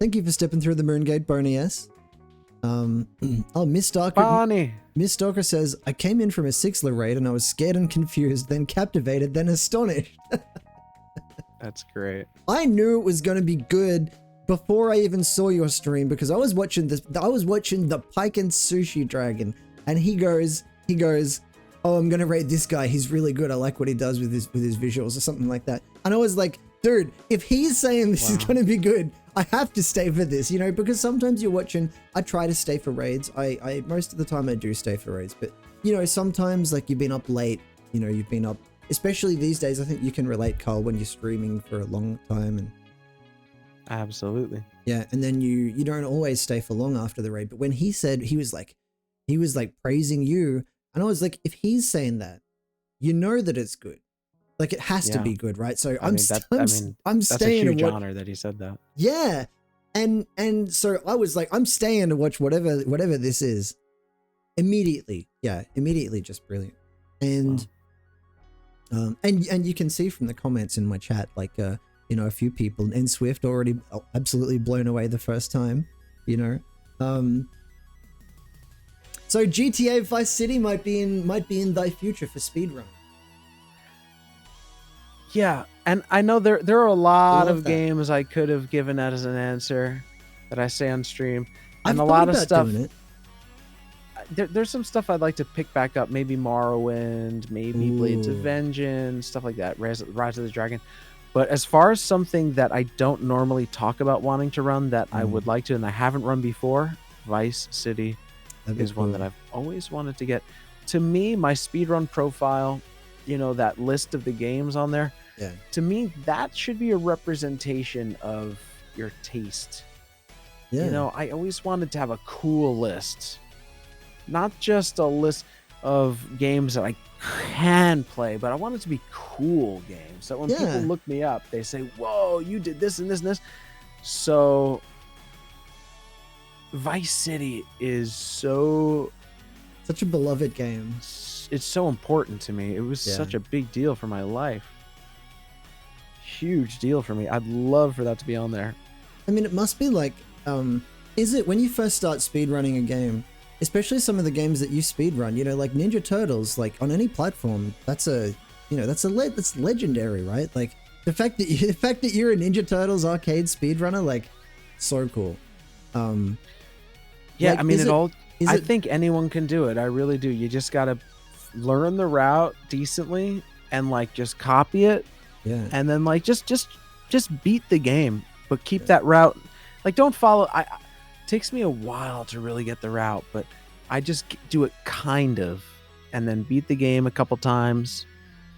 Thank you for stepping through the moon gate, Boney S. Oh, Miss Darker. Bonnie! Miss Darker says, I came in from a Sixler raid and I was scared and confused, then captivated, then astonished. That's great. I knew it was going to be good before I even saw your stream because I was watching the Pike and Sushi Dragon, and he goes, oh, I'm going to raid this guy. He's really good. I like what he does with his visuals or something like that. And I was like, dude, if he's saying this is going to be good, I have to stay for this, you know, because sometimes you're watching, I try to stay for raids. I most of the time I do stay for raids, but you know, sometimes like you've been up late, you know, you've been up, especially these days. I think you can relate, Carl, when you're streaming for a long time, and absolutely. Yeah. And then you don't always stay for long after the raid, but when he said, he was like praising you. And I was like, if he's saying that, you know that it's good. Like it has to be good, right? So I'm that's staying. a huge honor that he said that. Yeah, and so I was like, I'm staying to watch whatever this is. Immediately, just brilliant. And and you can see from the comments in my chat, like you know, a few people, and Swift already absolutely blown away the first time, you know. So GTA Vice City might be in thy future for speedrun. Yeah, and I know there are a lot of games I could have given that as an answer that I say on stream, and a lot of stuff. There's some stuff I'd like to pick back up, maybe Morrowind, maybe Blades of Vengeance, stuff like that, Rise of the Dragon. But as far as something that I don't normally talk about wanting to run that I would like to, and I haven't run before, Vice City is one that I've always wanted to get. To me, my speedrun profile, you know, that list of the games on there, to me, that should be a representation of your taste. Yeah. You know, I always wanted to have a cool list, not just a list of games that I can play, but I want it to be cool games. So when people look me up, they say, whoa, you did this and this and this. So Vice City is such a beloved game. It's so important to me. It was such a big deal for my life. Huge deal for me. I'd love for that to be on there. I mean, it must be like, is it when you first start speedrunning a game, especially some of the games that you speedrun, you know, like Ninja Turtles, like on any platform, that's legendary, right? Like the fact that you're a Ninja Turtles arcade speedrunner, like so cool. Yeah, like, I mean, I think anyone can do it. I really do. You just got to learn the route decently and like just copy it. Yeah. And then like just beat the game, but keep that route. Like don't follow. It takes me a while to really get the route, but I just do it kind of, and then beat the game a couple times,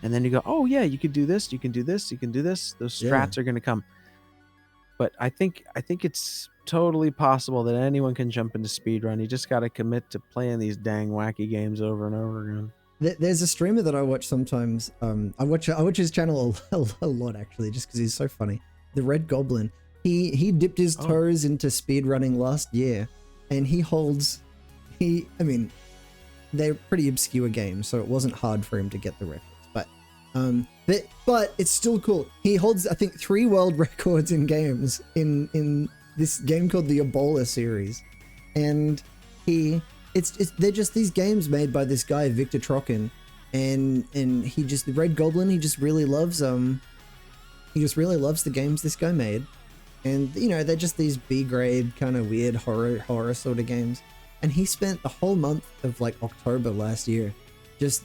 and then you go, oh yeah, you could do this, you can do this, you can do this. Those strats are going to come. But I think it's totally possible that anyone can jump into speedrun. You just got to commit to playing these dang wacky games over and over again. There's a streamer that I watch sometimes. I watch his channel a lot actually, just because he's so funny. The Red Goblin. He dipped his toes into speedrunning last year, and he holds. I mean, they're pretty obscure games, so it wasn't hard for him to get the records. But it's still cool. He holds, I think, 3 world records in games in this game called the Ebola series, and they're just these games made by this guy Victor Trocken, and the Red Goblin. He just really loves the games this guy made, and you know they're just these B grade kind of weird horror sort of games. And he spent the whole month of like October last year just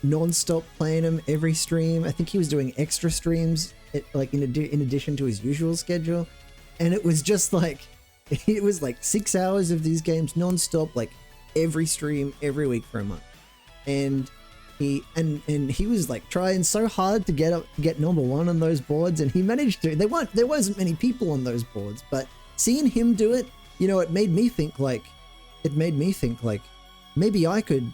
non-stop playing them every stream. I think he was doing extra streams in addition to his usual schedule, and it was just like 6 hours of these games non-stop, like every stream every week for a month. And he was like trying so hard to get number 1 on those boards, and he managed to. There wasn't many people on those boards, but seeing him do it, you know, it made me think like maybe I could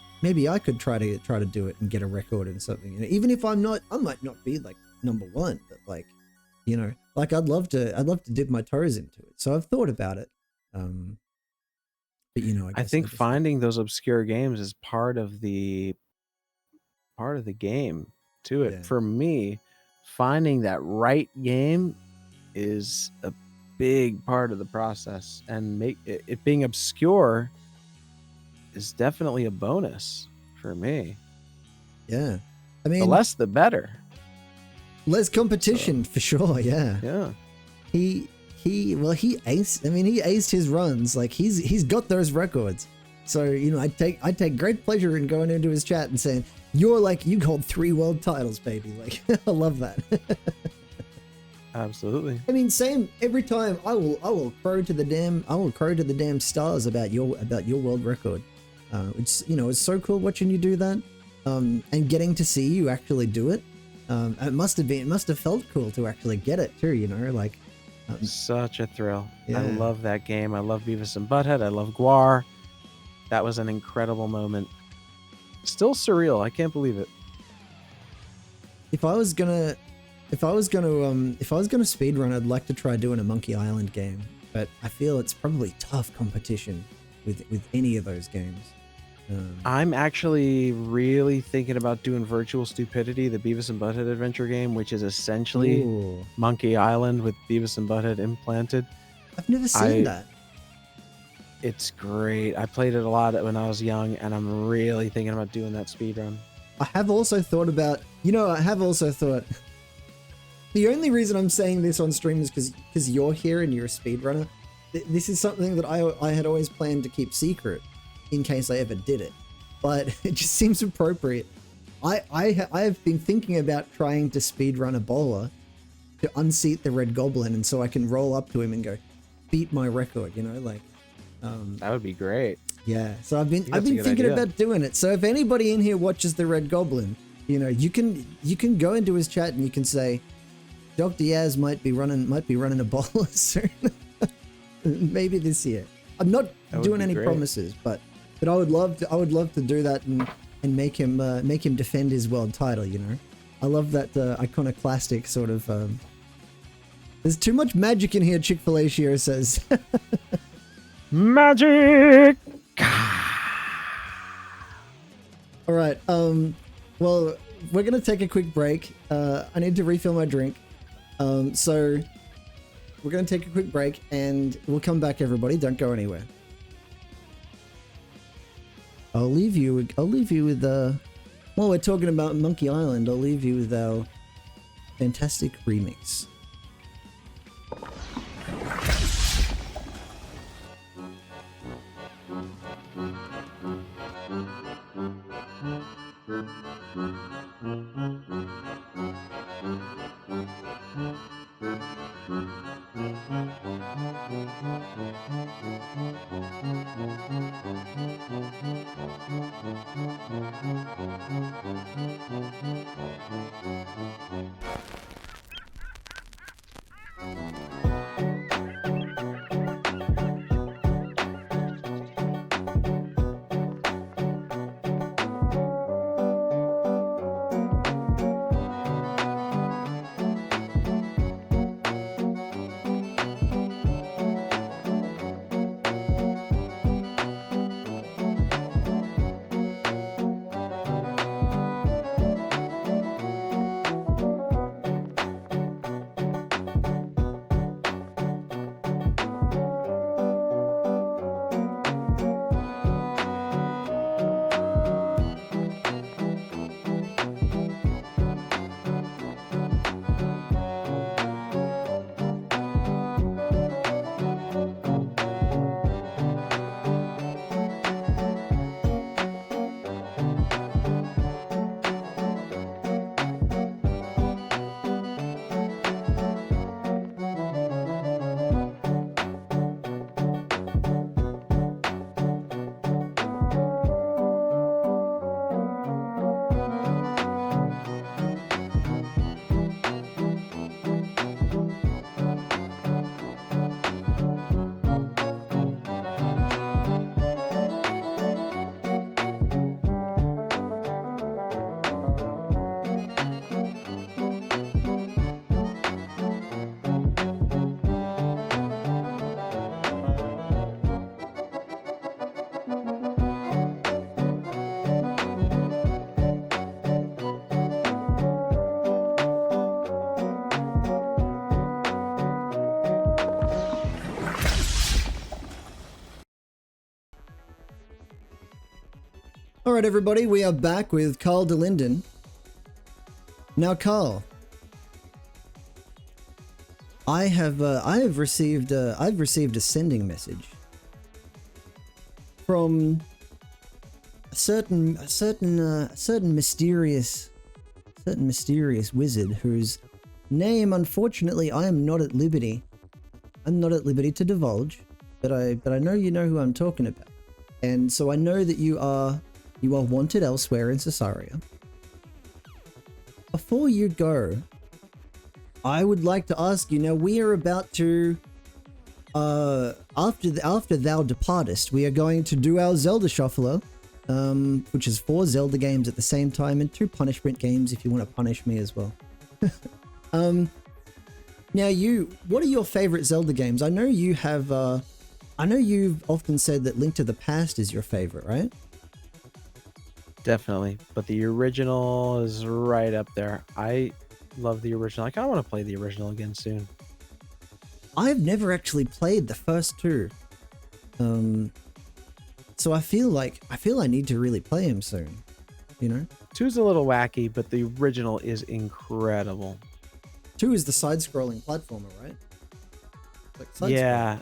try to do it and get a record and something. And even if I might not be like number 1, but like, you know, like I'd love to dip my toes into it. So I've thought about it. But you know, I think finding those obscure games is part of the game to it. Yeah. For me, finding that right game is a big part of the process, and it being obscure is definitely a bonus for me. Yeah. I mean, the less the better. Less competition for sure, yeah. Yeah. He aced his runs. Like he's got those records. So, you know, I take great pleasure in going into his chat and saying, you hold 3 world titles, baby. Like I love that. Absolutely. I mean, same every time. I will crow to the damn stars about your world record. It's, you know, it's so cool watching you do that, and getting to see you actually do it. It must have felt cool to actually get it too. You know, like such a thrill. Yeah. I love that game. I love Beavis and Butthead. I love Guar. That was an incredible moment. Still surreal. I can't believe it. If I was gonna speedrun, I'd like to try doing a Monkey Island game, but I feel it's probably tough competition with any of those games. I'm actually really thinking about doing Virtual Stupidity, the Beavis and Butthead adventure game, which is essentially Monkey Island with Beavis and Butthead implanted. I've never seen that. It's great. I played it a lot when I was young, and I'm really thinking about doing that speedrun. I have also thought, the only reason I'm saying this on stream is because you're here and you're a speedrunner. This is something that I had always planned to keep secret in case I ever did it, but it just seems appropriate. I have been thinking about trying to speedrun Ebola to unseat the Red Goblin, and so I can roll up to him and go, beat my record, you know, like. That would be great. Yeah, so I've been thinking about doing it. So if anybody in here watches the Red Goblin, you know, you can go into his chat and you can say, DrYaz might be running Ebola soon. Maybe this year. I'm not doing any promises, but I would love to do that and make him defend his world title, you know. I love that iconoclastic sort of there's too much magic in here, Chick-fil-A Shiro says. Magic. All right. Well, we're gonna take a quick break. I need to refill my drink. So we're gonna take a quick break and we'll come back, everybody. Don't go anywhere. I'll leave you with while we're talking about Monkey Island, I'll leave you with our fantastic remix. All right, everybody, we are back with Carl Delinden. Now, Carl, I've received a sending message from a certain mysterious wizard whose name, unfortunately, I am not at liberty. I'm not at liberty to divulge, but I know you know who I'm talking about, and so I know that you are wanted elsewhere in Cesaria. Before you go, I would like to ask you, now we are about to, after thou departest, we are going to do our Zelda Shuffler, which is 4 Zelda games at the same time and 2 punishment games if you want to punish me as well. Now what are your favorite Zelda games? I know you have, I know you've often said that Link to the Past is your favorite, right? Definitely, but the original is right up there. I love the original. I kind of want to play the original again soon. I've never actually played the first 2, so I feel I need to really play him soon. You know, 2's a little wacky, but the original is incredible. 2 is the side-scrolling platformer, right? Like yeah.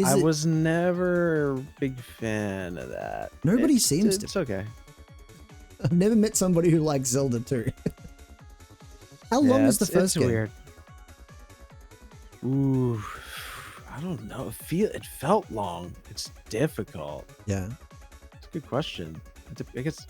I was never a big fan of that. Nobody seems to. It's okay. I've never met somebody who likes Zelda 2. How long is the first game? Weird. Ooh, I don't know. It felt long. It's difficult. Yeah. It's a good question. I guess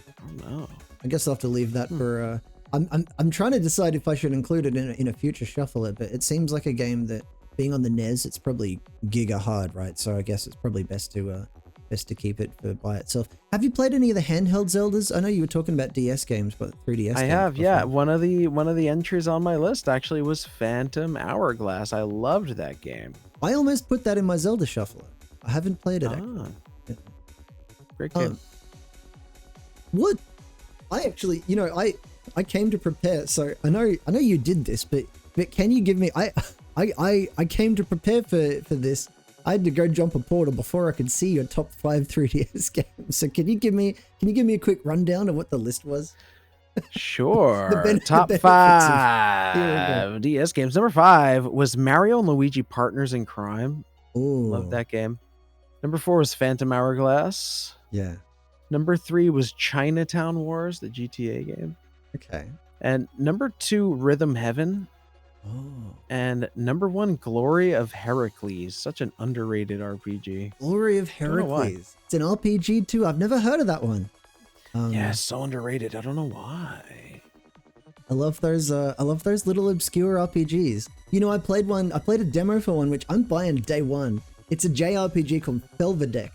I don't know. I guess I'll have to leave that for. I'm trying to decide if I should include it in a future shuffler, but it seems like a game that, being on the NES, it's probably giga hard, right? So I guess it's probably best to keep it by itself. Have you played any of the handheld Zeldas? I know you were talking about DS games, but 3DS. I have, yeah. One of the entries on my list actually was Phantom Hourglass. I loved that game. I almost put that in my Zelda shuffler. I haven't played it. Yeah. Great game. What? I actually, I came to prepare. So I know you did this, but can you give me? I came to prepare for this. I had to go jump a portal before I could see your top 5 3DS games. So can you give me a quick rundown of what the list was? Sure. Top 5 DS games. Number 5 was Mario and Luigi Partners in Crime. Ooh. Love that game. Number 4 was Phantom Hourglass. Yeah. Number 3 was Chinatown Wars, the GTA game. Okay. And number 2, Rhythm Heaven. Oh. And number 1, Glory of Heracles. Such an underrated RPG. Glory of Heracles. It's an RPG too. I've never heard of that one. Yeah, so underrated. I don't know why. I love those little obscure RPGs. You know, I played a demo for one, which I'm buying day one. It's a JRPG called Felvedek,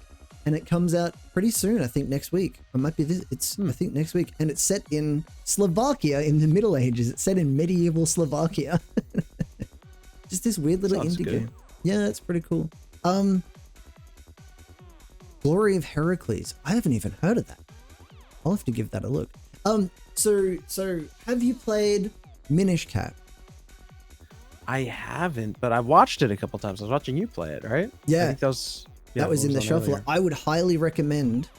and it comes out pretty soon, I think next week. It might be this, I think next week. And it's set in Slovakia in the Middle Ages. It's set in medieval Slovakia. Just this weird little Sounds indie good. game. Yeah, it's pretty cool. Glory of Heracles. I haven't even heard of that. I'll have to give that a look. So have you played Minish Cap? I haven't, but I've watched it a couple times. I was watching you play it, right? Yeah. I think that was In the on shuffle. earlier. I would highly recommend,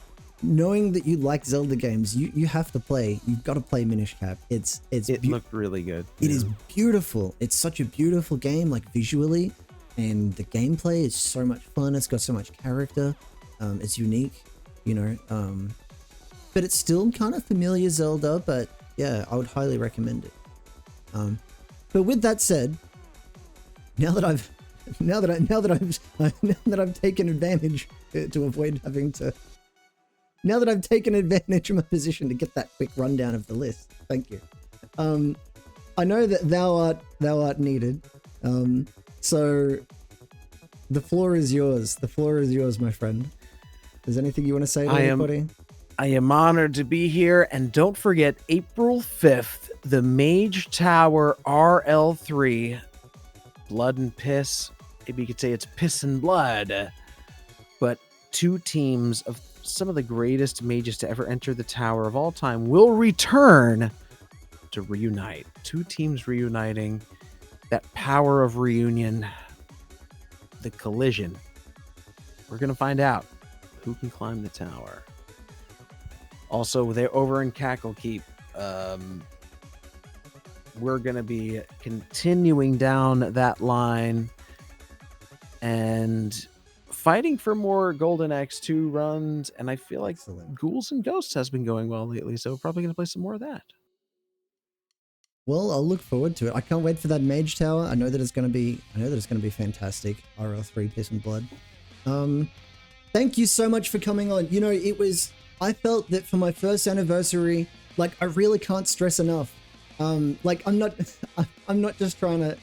knowing that you like Zelda games, you've got to play Minish Cap. It Looked really good. It is beautiful. It's such a beautiful game, like visually, and the gameplay is so much fun. It's got so much character. It's unique, but it's still kind of familiar Zelda. But yeah, I would highly recommend it. But with that said, now that I've taken advantage to avoid having to. Now that I've taken advantage of my position to get that quick rundown of the list, thank you. I know that thou art needed. So the floor is yours. The floor is yours, my friend. Is there anything you want to say to anybody? I am honored to be here, and don't forget April 5th, the Mage Tower RL3, Blood and Piss. Maybe you could say it's Piss and Blood, but two teams of some of the greatest mages to ever enter the tower of all time will return to reunite. Two teams reuniting, that power of reunion, the collision. We're going to find out who can climb the tower. Also, they're over in Cacklekeep. We're going to be continuing down that line and fighting for more Golden X2 runs. And I feel like Excellent. Ghouls and Ghosts has been going well lately, so we're probably going to play some more of that. Well, I'll look forward to it. I can't wait for that Mage Tower. I know that it's going to be fantastic. RL3 Piss and Blood. Thank you so much for coming on. I felt that for my first anniversary, like, I really can't stress enough. I'm not just trying to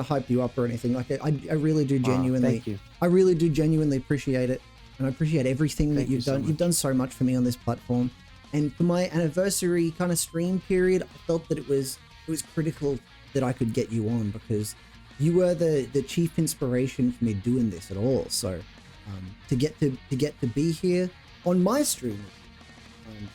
hype you up or anything. Like, I really do genuinely. Thank you. I really do genuinely appreciate it, and I appreciate everything that you've done. You've done so much for me on this platform, and for my anniversary kind of stream period, I felt that it was critical that I could get you on, because you were the chief inspiration for me doing this at all. So to get to be here on my stream,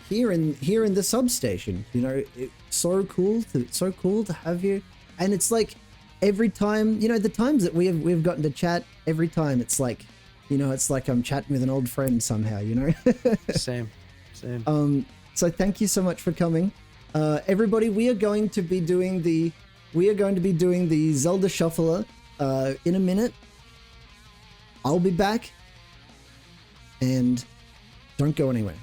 here in the substation, it's so cool to have you. And it's like every time, the times that we've gotten to chat, every time it's like I'm chatting with an old friend somehow, Same. So thank you so much for coming. Everybody, we are going to be doing the Zelda Shuffler in a minute. I'll be back, and don't go anywhere.